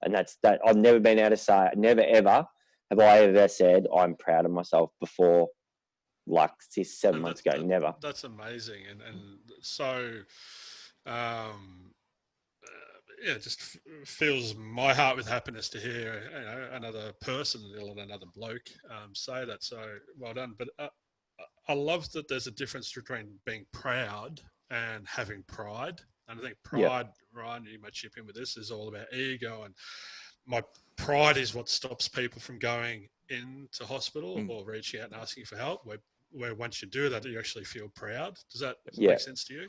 and that's that. I've never been able to say, never ever have I ever said I'm proud of myself before, like 7 months ago. Never. That's amazing, and so. Yeah, it just fills my heart with happiness to hear another person, another bloke say that. So well done. But I love that there's a difference between being proud and having pride. And I think pride, Ryan, you might chip in with this, is all about ego. And my pride is what stops people from going into hospital or reaching out and asking for help. Where once you do that, you actually feel proud. Does that make sense to you?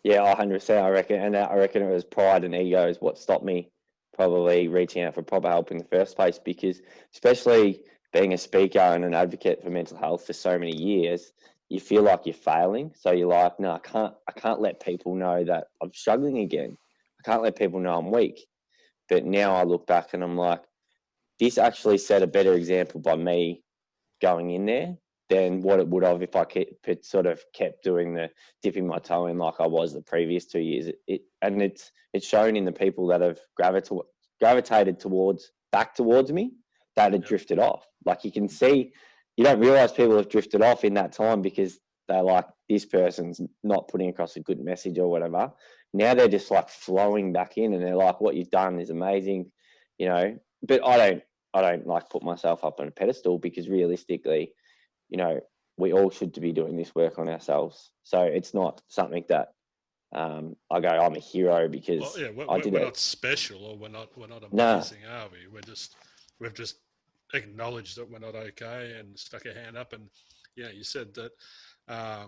Yeah, 100%. I reckon, and I reckon it was pride and ego is what stopped me probably reaching out for proper help in the first place. Because especially being a speaker and an advocate for mental health for so many years, you feel like you're failing. So you're like, no, I can't let people know that I'm struggling again. I can't let people know I'm weak. But now I look back and I'm like, this actually set a better example by me going in there than what it would have if I kept doing the dipping my toe in like I was the previous 2 years. It's shown in the people that have gravitated back towards me that had drifted off. Like you can see, you don't realize people have drifted off in that time because they're like, this person's not putting across a good message or whatever. Now they're just like flowing back in and they're like, what you've done is amazing, you know. But I don't like put myself up on a pedestal because realistically, you know, we all should be doing this work on ourselves. So it's not something that I go, I'm a hero because we're not special or we're not amazing, are we? We've just acknowledged that we're not okay and stuck a hand up. And you said that I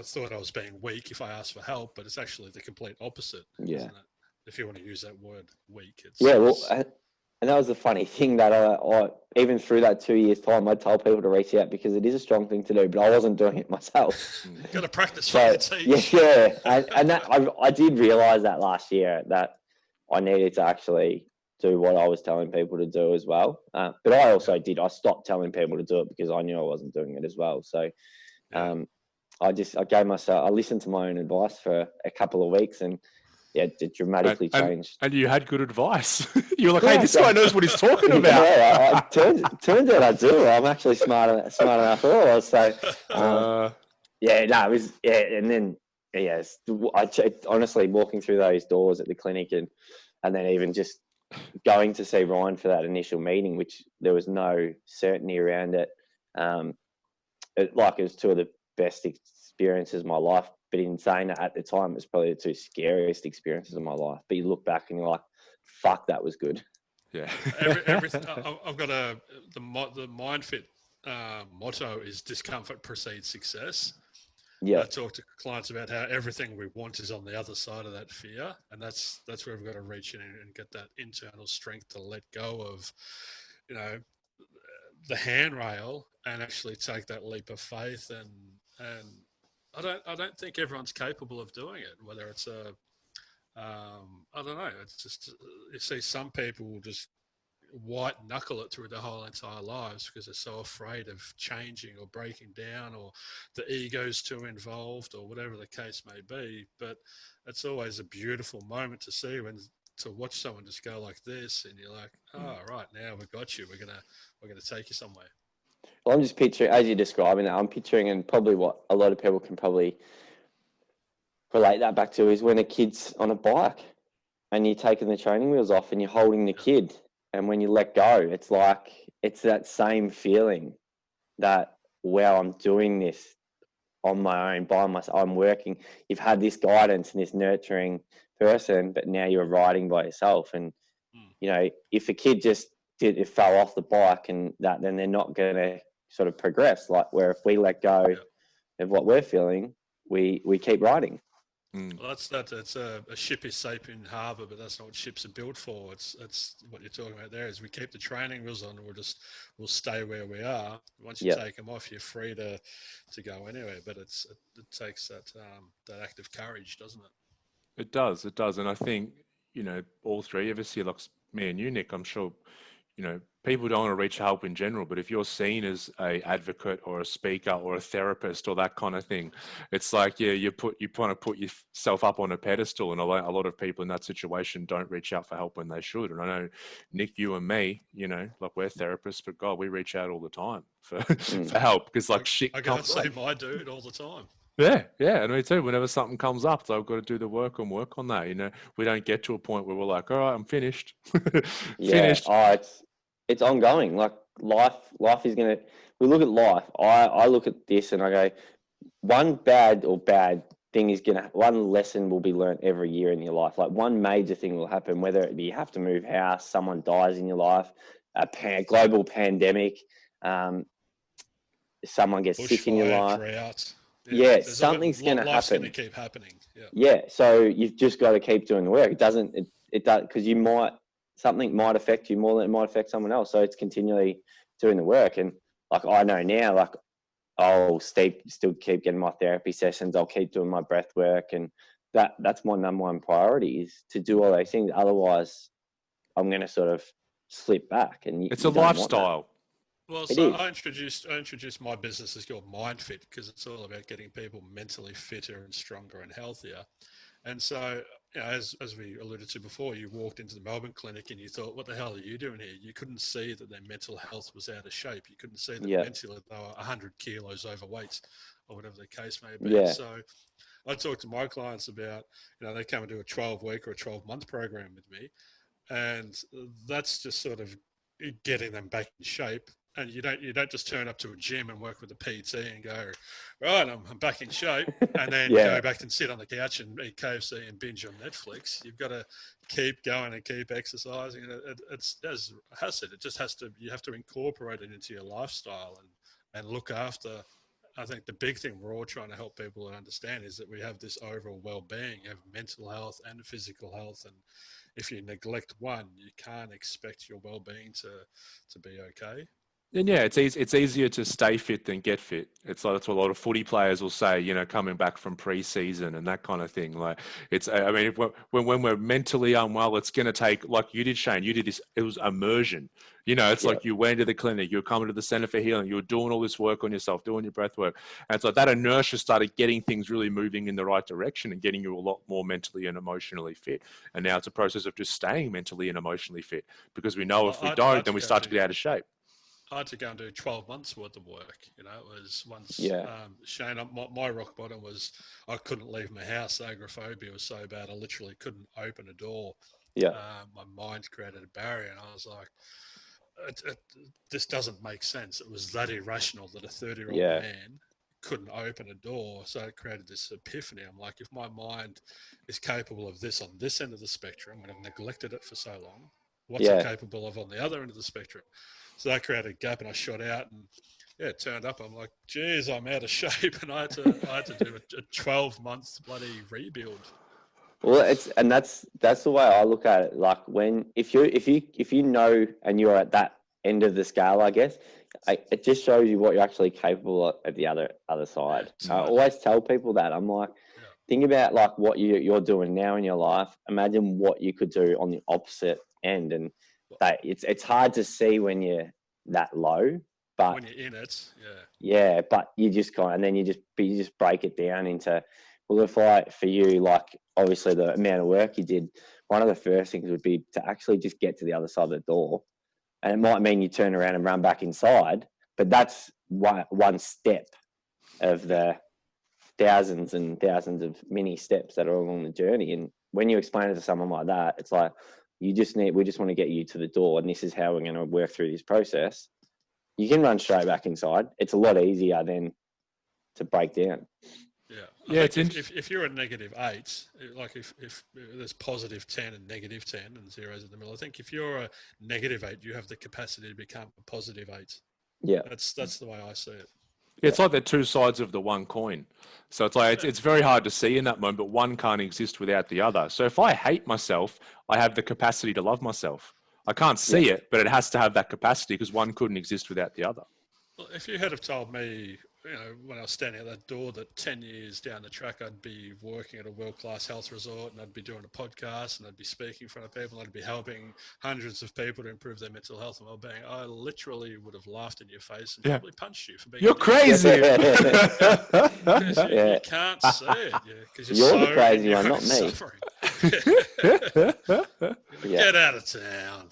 thought I was being weak if I asked for help, but it's actually the complete opposite, isn't it? If you want to use that word, weak. And that was the funny thing that I even through that 2 years time, I told people to reach out because it is a strong thing to do, but I wasn't doing it myself. Got to practice. So and that I did realize that last year that I needed to actually do what I was telling people to do as well. But I also I stopped telling people to do it because I knew I wasn't doing it as well. So I listened to my own advice for a couple of weeks and it dramatically changed. And you had good advice. You were like, hey, this guy knows what he's talking about. Turns out I do. I'm actually smart enough for all. So, it was, and then, honestly, walking through those doors at the clinic and then even just going to see Ryan for that initial meeting, which there was no certainty around it. It was 2 of the best experiences of my life. But in saying that, at the time, it was probably the 2 scariest experiences of my life. But you look back and you're like, fuck, that was good. Yeah. Everything. I've got the Myndfit motto is discomfort precedes success. Yeah. I talk to clients about how everything we want is on the other side of that fear. And that's where we've got to reach in and get that internal strength to let go of, the handrail and actually take that leap of faith. And I don't think everyone's capable of doing it, whether it's I don't know. It's just, you see some people just white knuckle it through their whole entire lives because they're so afraid of changing or breaking down or the ego's too involved or whatever the case may be. But it's always a beautiful moment to see to watch someone just go like this and you're like, oh, right, now we've got you. We're gonna take you somewhere. Well, I'm just picturing, as you're describing that, I'm picturing, and probably what a lot of people can probably relate that back to is when a kid's on a bike and you're taking the training wheels off and you're holding the kid. And when you let go, it's like, it's that same feeling that, wow, I'm doing this on my own, by myself. I'm working. You've had this guidance and this nurturing person, but now you're riding by yourself. And, you know, if a kid just it fell off the bike and that, then they're not going to sort of progress. Like where if we let go of what we're feeling, we keep riding. Well, it's a ship is safe in harbour, but that's not what ships are built for. It's what you're talking about there is we keep the training wheels on, we'll stay where we are. Once you take them off, you're free to go anywhere. But it takes that act of courage, doesn't it? It does, and I think, you know, all three of us here, like me and you, Nick, I'm sure, you know, people don't want to reach help in general, but if you're seen as a advocate or a speaker or a therapist or that kind of thing, it's like, yeah, you want to put yourself up on a pedestal, and a lot of people in that situation don't reach out for help when they should. And I know, Nick, you and me, you know, like we're therapists, but God, we reach out all the time for for help because like shit. I can't see my dude all the time. Yeah, and me too. Whenever something comes up, so I've got to do the work and work on that. You know, we don't get to a point where we're like, all right, I'm finished. Finished. Oh, it's ongoing. Like life is gonna. We look at life. I look at this and I go, one bad thing is one lesson will be learned every year in your life. Like one major thing will happen, whether it be you have to move house, someone dies in your life, a global pandemic, someone gets sick in your life. Drought. Yeah, something's going to happen. Life's going to keep happening. Yeah. So you've just got to keep doing the work. It does because something might affect you more than it might affect someone else. So it's continually doing the work. And like I know now, like I'll still keep getting my therapy sessions. I'll keep doing my breath work, and that's my number one priority is to do all those things. Otherwise, I'm going to sort of slip back. And it's a lifestyle. Well, so I introduced my business is called Myndfit because it's all about getting people mentally fitter and stronger and healthier. And so, you know, as we alluded to before, you walked into the Melbourne clinic and you thought, what the hell are you doing here? You couldn't see that their mental health was out of shape. You couldn't see that mentally they were 100 kilos overweight or whatever the case may be. So I talk to my clients about, you know, they come and do a 12-week or a 12-month program with me. And that's just sort of getting them back in shape. And you don't just turn up to a gym and work with a PT and go, right, I'm back in shape, and then go back and sit on the couch and eat KFC and binge on Netflix. You've got to keep going and keep exercising. It's as Has said, it just has to. You have to incorporate it into your lifestyle and look after. I think the big thing we're all trying to help people understand is that we have this overall well-being. You have mental health and physical health, and if you neglect one, you can't expect your well-being to be okay. And yeah, it's easier to stay fit than get fit. It's like that's what a lot of footy players will say, you know, coming back from pre-season and that kind of thing. Like it's, I mean, when we're mentally unwell, it's going to take, like you did, Shane, you did this, it was immersion. You know, it's like you went to the clinic, you were coming to the Centre for Healing, you were doing all this work on yourself, doing your breath work. And it's like that inertia started getting things really moving in the right direction and getting you a lot more mentally and emotionally fit. And now it's a process of just staying mentally and emotionally fit because we know if we don't, then we start to get out of shape. I had to go and do 12 months worth of work. You know, it was once, Shane, my rock bottom was I couldn't leave my house. Agoraphobia was so bad. I literally couldn't open a door. My mind created a barrier and I was like, this doesn't make sense. It was that irrational that a 30-year-old man couldn't open a door. So it created this epiphany. I'm like, if my mind is capable of this on this end of the spectrum and I've neglected it for so long, what's it capable of on the other end of the spectrum? So that created a gap and I shot out and it turned up. I'm like, geez, I'm out of shape. And I had to do a 12-month bloody rebuild. Well, that's the way I look at it. Like if you know, and you're at that end of the scale, I guess, it just shows you what you're actually capable of at the other side. I always tell people that. I'm like, think about like what you're doing now in your life. Imagine what you could do on the opposite end, and that it's hard to see when you're that low, but when you're in it, but you just and then you just break it down into, well, for you, like obviously the amount of work you did, one of the first things would be to actually just get to the other side of the door, and it might mean you turn around and run back inside, But that's one step of the thousands and thousands of mini steps that are along the journey. And when you explain it to someone like that, it's like, we just want to get you to the door, and this is how we're going to work through this process. You can run straight back inside. It's a lot easier than to break down. Yeah, if you're a -8, like if there's +10 and -10 and zeros in the middle, I think if you're a -8, you have the capacity to become a +8. Yeah, that's the way I see it. It's like they're two sides of the one coin. So it's like it's very hard to see in that moment, but one can't exist without the other. So if I hate myself, I have the capacity to love myself. I can't see it, but it has to have that capacity because one couldn't exist without the other. Well, if you had have told me, when I was standing at that door, that 10 years down the track, I'd be working at a world-class health resort, and I'd be doing a podcast, and I'd be speaking in front of people, and I'd be helping hundreds of people to improve their mental health and well-being, I literally would have laughed in your face and probably punched you for being. You're crazy. You can't see it. Because you're the crazy one, not me. Suffering. Get out of town.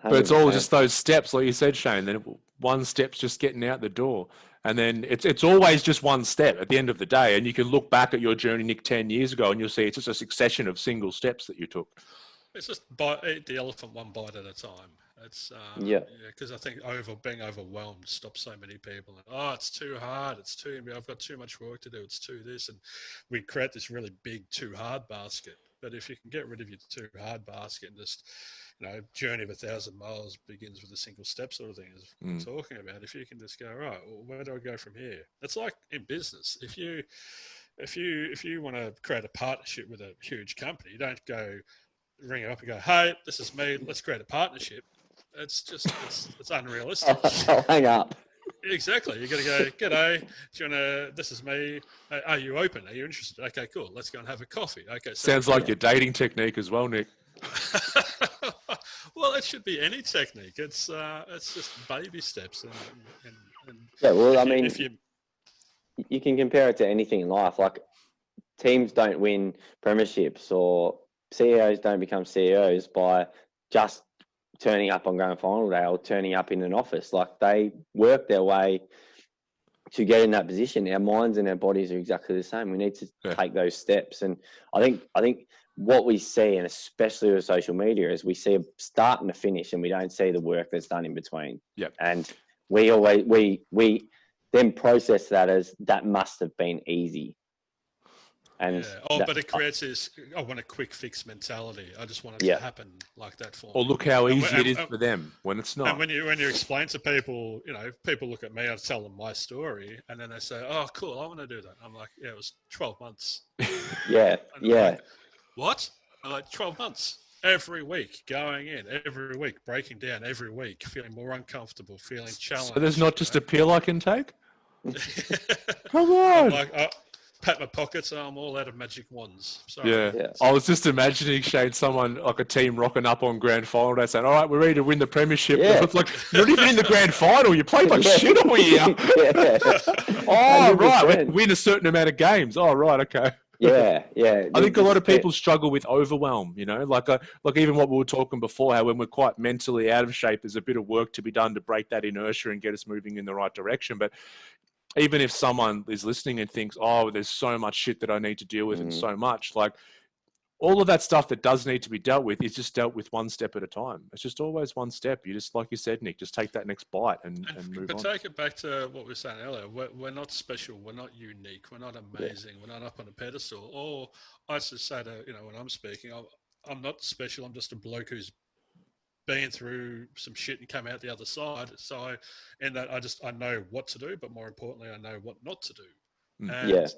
But it's all just those steps, like you said, Shane. Then one step's just getting out the door, and then it's always just one step at the end of the day. And you can look back at your journey, Nick, 10 years ago, and you'll see it's just a succession of single steps that you took. It's just eat the elephant one bite at a time. It's because I think being overwhelmed stops so many people. Oh, it's too hard. I've got too much work to do. It's too this, and we create this really big too hard basket. But if you can get rid of your too hard basket and just, journey of 1,000 miles begins with a single step sort of thing, as we're talking about. If you can just go, right, well, where do I go from here? It's like in business. If you want to create a partnership with a huge company, you don't go ring it up and go, hey, this is me, let's create a partnership. It's just it's unrealistic. I'll hang up. Exactly. You're going to go, g'day, do you want to, this is me. Are you open? Are you interested? Okay, cool. Let's go and have a coffee. Okay. Sounds like your dating technique as well, Nick. Well, it should be any technique. It's just baby steps. You can compare it to anything in life. Like, teams don't win premierships, or CEOs don't become CEOs by just turning up on grand final day or turning up in an office. Like, they work their way to get in that position. Our minds and our bodies are exactly the same. We need to take those steps. And I think what we see, and especially with social media, is we see a start and a finish, and we don't see the work that's done in between. Yep. And we then process that as that must have been easy. And but it creates this, I want a quick fix mentality. I just want it to happen like that for me. Or look how easy it is for them when it's not. And when you explain to people, people look at me, I tell them my story, and then they say, oh, cool, I want to do that. I'm like, it was 12 months. Like, what? I'm like, 12 months. Every week, going in, every week, breaking down, every week, feeling more uncomfortable, feeling challenged. So there's not just a pill I can take? Come on. I'm like, pat my pockets, I'm all out of magic wands. Sorry. Yeah. I was just imagining, Shane, someone like a team rocking up on grand final day saying, all right, we're ready to win the premiership. Yeah. It's like, you're not even in the grand final. You played like shit all year. Oh, 100%. Right. We win a certain amount of games. Oh, right. Okay. Yeah. I think a lot of people struggle with overwhelm, like even what we were talking before, how when we're quite mentally out of shape, there's a bit of work to be done to break that inertia and get us moving in the right direction. But even if someone is listening and thinks, oh, there's so much shit that I need to deal with and so much, like all of that stuff that does need to be dealt with is just dealt with one step at a time. It's just always one step. You just, like you said, Nick, just take that next bite and move on. But take it back to what we were saying earlier. We're not special. We're not unique. We're not amazing. We're not up on a pedestal. Or I just say to, when I'm speaking, I'm not special. I'm just a bloke who's been through some shit and come out the other side. So in that, I know what to do, but more importantly, I know what not to do. And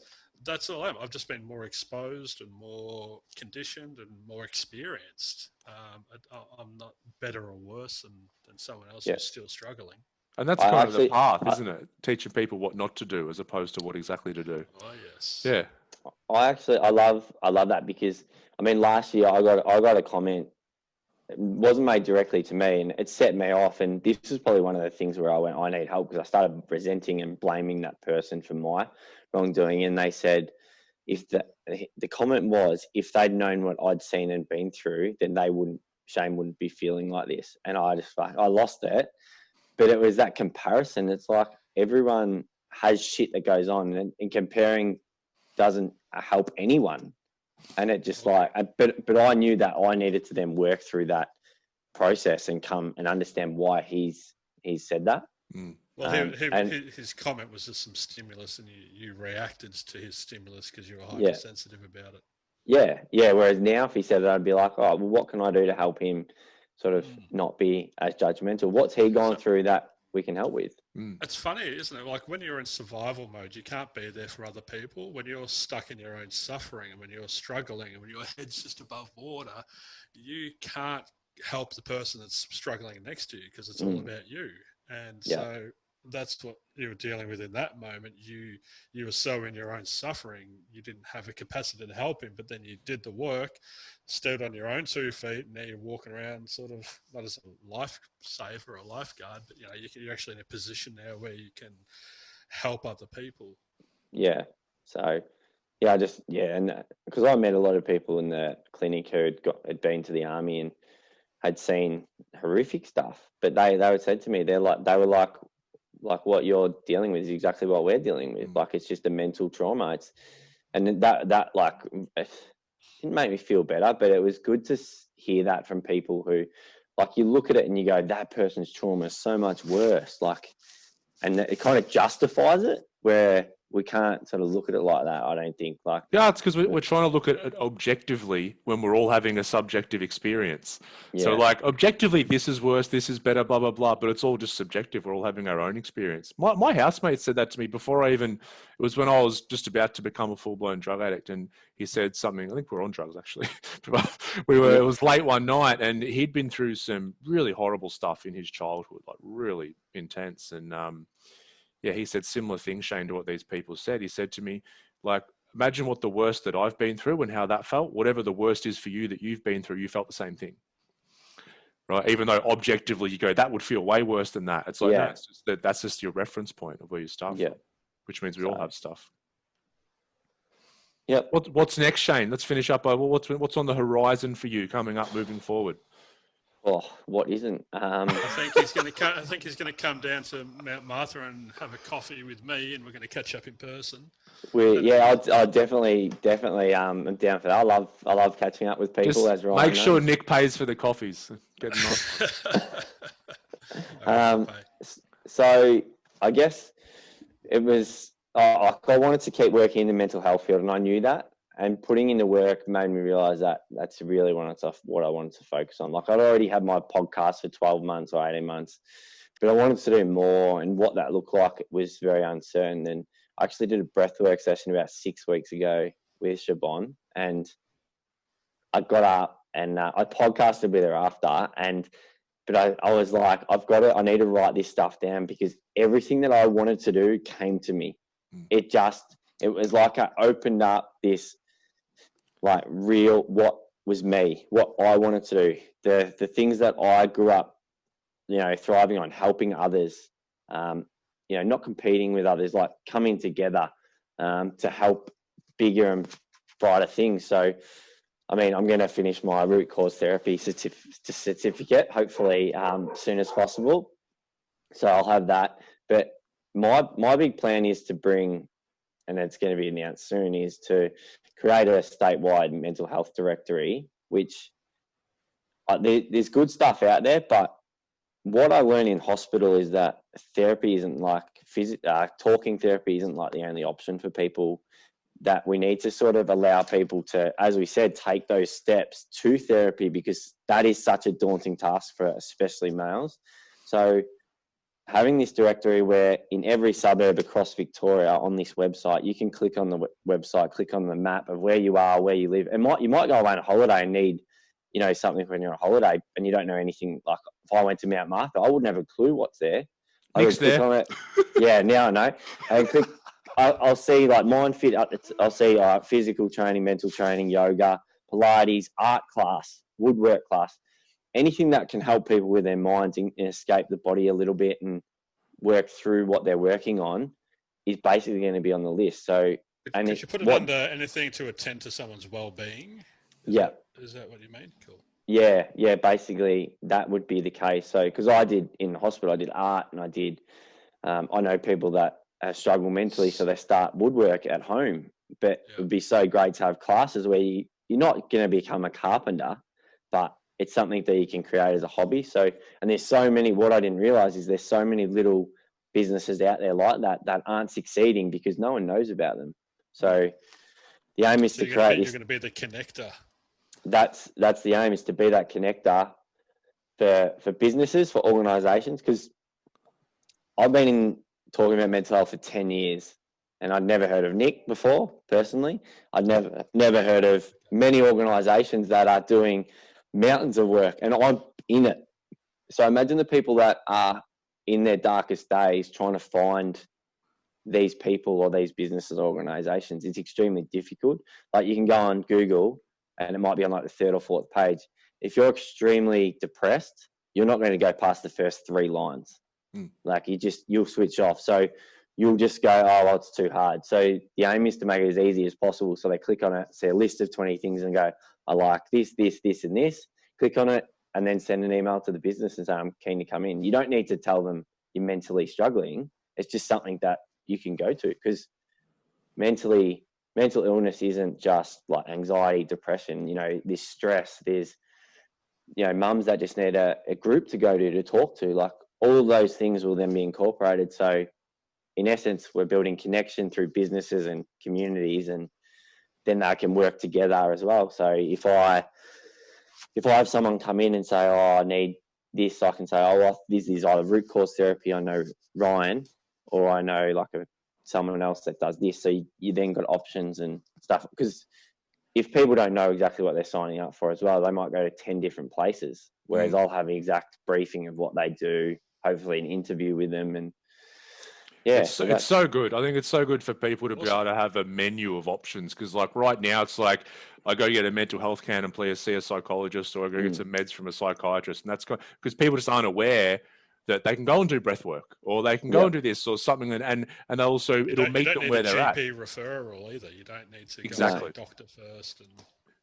that's all I've just been more exposed and more conditioned and more experienced. I'm not better or worse than someone else who's still struggling. And that's kind of the path, isn't it? Teaching people what not to do as opposed to what exactly to do. Oh, yes. Yeah. I love that, because last year I got a comment. It wasn't made directly to me, and it set me off. And this is probably one of the things where I went, I need help, because I started resenting and blaming that person for my wrongdoing. And they said, if the comment was, if they'd known what I'd seen and been through, then Shane wouldn't be feeling like this. And I lost it. but it was that comparison. It's like everyone has shit that goes on, and comparing doesn't help anyone. And it just like, but I knew that I needed to then work through that process and come and understand why he's said that. Well, his comment was just some stimulus, and you reacted to his stimulus because you were hypersensitive about it. Yeah. Whereas now, if he said that, I'd be like, oh, well, what can I do to help him sort of not be as judgmental? What's he gone through that we can help with? It's funny, isn't it? Like when you're in survival mode, you can't be there for other people. When you're stuck in your own suffering, and when you're struggling, and when your head's just above water, you can't help the person that's struggling next to you because it's all about you. And so that's what you were dealing with in that moment. You were so in your own suffering, you didn't have a capacity to help him, but then you did the work, stood on your own 2 feet, and now you're walking around sort of not as a lifesaver or a lifeguard, but you're actually in a position now where you can help other people. Yeah. So and because I met a lot of people in the clinic who had been to the army and had seen horrific stuff, but they would say to me, they were like what you're dealing with is exactly what we're dealing with. Like, it's just a mental trauma. And that like, it didn't make me feel better, but it was good to hear that from people who, like, you look at it and you go, that person's trauma is so much worse. Like, and it kind of justifies it, where we can't sort of look at it like that, I don't think. Like, yeah, it's because we're trying to look at it objectively when we're all having a subjective experience. Yeah. So, like, objectively, this is worse, this is better, blah, blah, blah, but it's all just subjective. We're all having our own experience. My housemate said that to me before it was when I was just about to become a full-blown drug addict, and he said something, I think we're on drugs, actually. It was late one night, and he'd been through some really horrible stuff in his childhood, like really intense, and he said similar things, Shane, to what these people said. He said to me, like, imagine what the worst that I've been through and how that felt. Whatever the worst is for you that you've been through, you felt the same thing. Right? Even though objectively you go, that would feel way worse than that. It's like, no, it's just that's just your reference point of where you start from, which means we all have stuff. Yep. What's next, Shane? Let's finish up. What's on the horizon for you coming up, moving forward? Oh, what isn't? I think he's going to come down to Mount Martha and have a coffee with me, and we're going to catch up in person. I'll definitely. I'm down for that. I love catching up with people. Just as Ryan make sure knows. Nick pays for the coffees. Get nice. So I guess it was. I wanted to keep working in the mental health field, and I knew that. And putting in the work made me realize that that's really what I wanted to focus on. Like, I'd already had my podcast for 12 months or 18 months, but I wanted to do more. And what that looked like was very uncertain. And I actually did a breathwork session about 6 weeks ago with Siobhan, and I got up and I podcasted with her after. But I was like, I need to write this stuff down, because everything that I wanted to do came to me. It was like I opened up this, like, real, what was me, what I wanted to do, the things that I grew up, thriving on, helping others, not competing with others, like coming together to help bigger and brighter things. So, I mean, I'm going to finish my root cause therapy certificate, hopefully soon as possible. So I'll have that. But my big plan is to bring, and it's going to be announced soon, is to create a statewide mental health directory, which there's good stuff out there, but what I learned in hospital is that therapy isn't like talking therapy isn't like the only option for people, that we need to sort of allow people to, as we said, take those steps to therapy, because that is such a daunting task for especially males. So having this directory where in every suburb across Victoria on this website, you can click on the website, click on the map of where you are, where you live. And you might go away on a holiday and need, something when you're on holiday and you don't know anything. Like, if I went to Mount Martha, I wouldn't have a clue what's there. I would click on it. Yeah, now I know. And click. I'll see like Myndfit. I'll see physical training, mental training, yoga, Pilates, art class, woodwork class. Anything that can help people with their minds and escape the body a little bit and work through what they're working on is basically going to be on the list. So, could you put it under anything to attend to someone's well-being? Is that what you mean? Cool. Yeah. Basically, that would be the case. So, because I did in hospital, I did art, and I did. I know people that struggle mentally, so they start woodwork at home. But it would be so great to have classes where you're not going to become a carpenter, but it's something that you can create as a hobby. So, and there's so many. What I didn't realize is there's so many little businesses out there like that aren't succeeding because no one knows about them. So, the aim is to create this. You're going to be the connector. That's the aim, is to be that connector for businesses, for organisations, because I've been talking about mental health for 10 years, and I'd never heard of Nick before, personally. I'd never heard of many organisations that are doing mountains of work, and I'm in it. So imagine the people that are in their darkest days trying to find these people or these businesses or organisations. It's extremely difficult. Like, you can go on Google and it might be on like the third or fourth page. If you're extremely depressed, you're not going to go past the first 3 lines. Like, you'll switch off. So you'll just go, oh, well, it's too hard. So the aim is to make it as easy as possible. So they click on it, see a list of 20 things and go, I like this, this, this, and this. Click on it and then send an email to the business and say, I'm keen to come in. You don't need to tell them you're mentally struggling. It's just something that you can go to, because mental illness isn't just like anxiety, depression. You know, there's stress, there's, you know, mums that just need a group to go to talk to. Like, all of those things will then be incorporated. So in essence, we're building connection through businesses and communities, and then they can work together as well. So if I have someone come in and say, oh, I need this, I can say, oh, well, this is either root cause therapy, I know Ryan, or I know like someone else that does this. So you then got options and stuff, because if people don't know exactly what they're signing up for as well, they might go to 10 different places, whereas I'll have an exact briefing of what they do, hopefully an interview with them. And yeah, it's so good. I think it's so good for people to be able to have a menu of options, because like right now it's like I go get a mental health can and please see a psychologist, or I go get some meds from a psychiatrist, and that's because people just aren't aware that they can go and do breath work, or they can go and do this or something, and also it'll meet them where they're at. You don't need a GP referral either. You don't need to go to the doctor first. And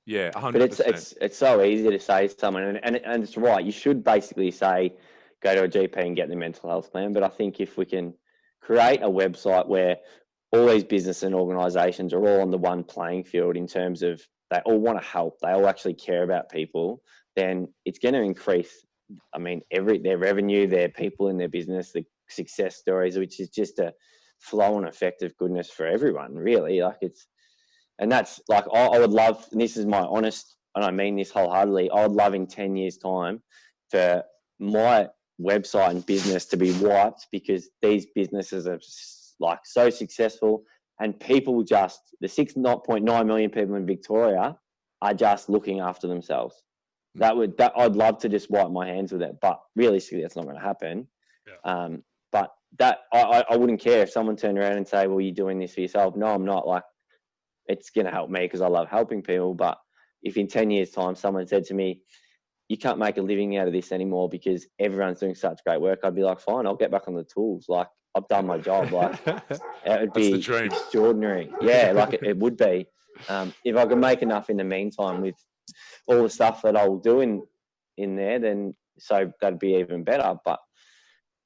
yeah, 100%. But it's so easy to say to someone, and it's right. You should basically say, go to a GP and get the mental health plan. But I think if we can create a website where all these business and organisations are all on the one playing field in terms of they all want to help, they all actually care about people, then it's going to increase. I mean, their revenue, their people in their business, the success stories, which is just a flow and effect of goodness for everyone, really. Like, and that's like, I would love, and this is my honest, and I mean this wholeheartedly, I would love in 10 years' time for my website and business to be wiped, because these businesses are like so successful, and people just, the 6.9 million people in Victoria are just looking after themselves. I'd love to just wipe my hands with it, but realistically, that's not going to happen. Yeah. But that I wouldn't care if someone turned around and say, "Well, you're doing this for yourself." No, I'm not. Like, it's going to help me because I love helping people. But if in 10 years' time someone said to me, "You can't make a living out of this anymore because everyone's doing such great work," I'd be like, "Fine, I'll get back on the tools. Like, I've done my job." Like, it would be extraordinary. Yeah, like it would be. If I could make enough in the meantime with all the stuff that I'll do in there, then so that'd be even better. But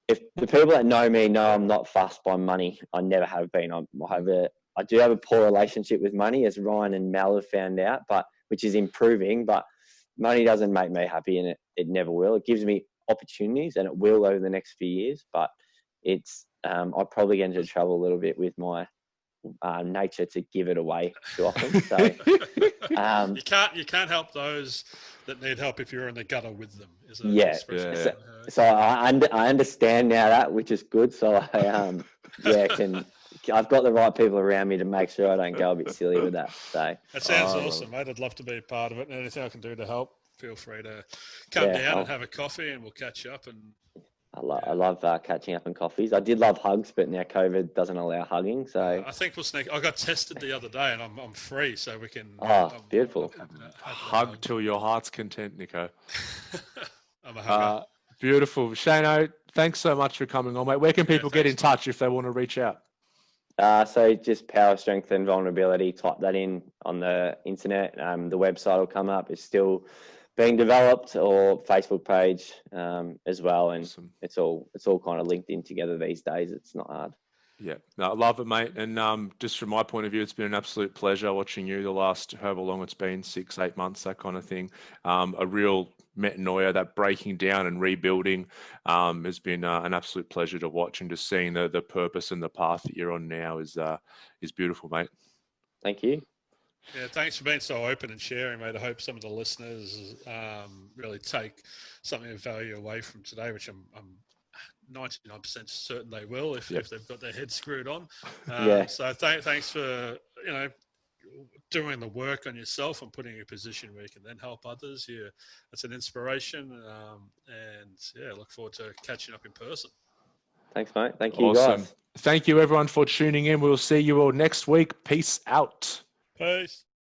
if the people that know me know I'm not fussed by money, I never have been. I do have a poor relationship with money, as Ryan and Mel have found out, but which is improving. But money doesn't make me happy, and it never will. It gives me opportunities, and it will over the next few years. But it's I probably get into trouble a little bit with my nature to give it away too often. So you can't help those that need help if you're in the gutter with them. So I understand now that, which is good. So I've got the right people around me to make sure I don't go a bit silly with that. So that sounds awesome, mate. I'd love to be a part of it, and anything I can do to help, feel free to come down and have a coffee, and we'll catch up. And I love catching up on coffees. I did love hugs, but now COVID doesn't allow hugging. So I think we'll sneak. I got tested the other day, and I'm free, so we can. Beautiful. Hug till your heart's content, Nico. I'm a hugger. Beautiful, Shano. Thanks so much for coming on, mate. Where can people get in touch if they want to reach out? So just power, strength, and vulnerability. Type that in on the internet. The website will come up. It's still being developed, or Facebook page as well. And Awesome. it's all kind of linked in together these days. It's not hard. Yeah, no, I love it, mate. And just from my point of view, it's been an absolute pleasure watching you the last however long it's been, 6-8 months, that kind of thing. A real metanoia, that breaking down and rebuilding has been an absolute pleasure to watch, and just seeing the purpose and the path that you're on now is beautiful, mate. Thank you. Yeah, thanks for being so open and sharing, mate. I hope some of the listeners really take something of value away from today, which I'm 99% certain they will if they've got their head screwed on. Yeah. So thanks for doing the work on yourself and putting you in a position where you can then help others. Yeah, that's an inspiration, and yeah, look forward to catching up in person. Thanks, mate. Thank you, Awesome. guys. Thank you, everyone, for tuning in. We'll see you all next week. Peace out. Peace.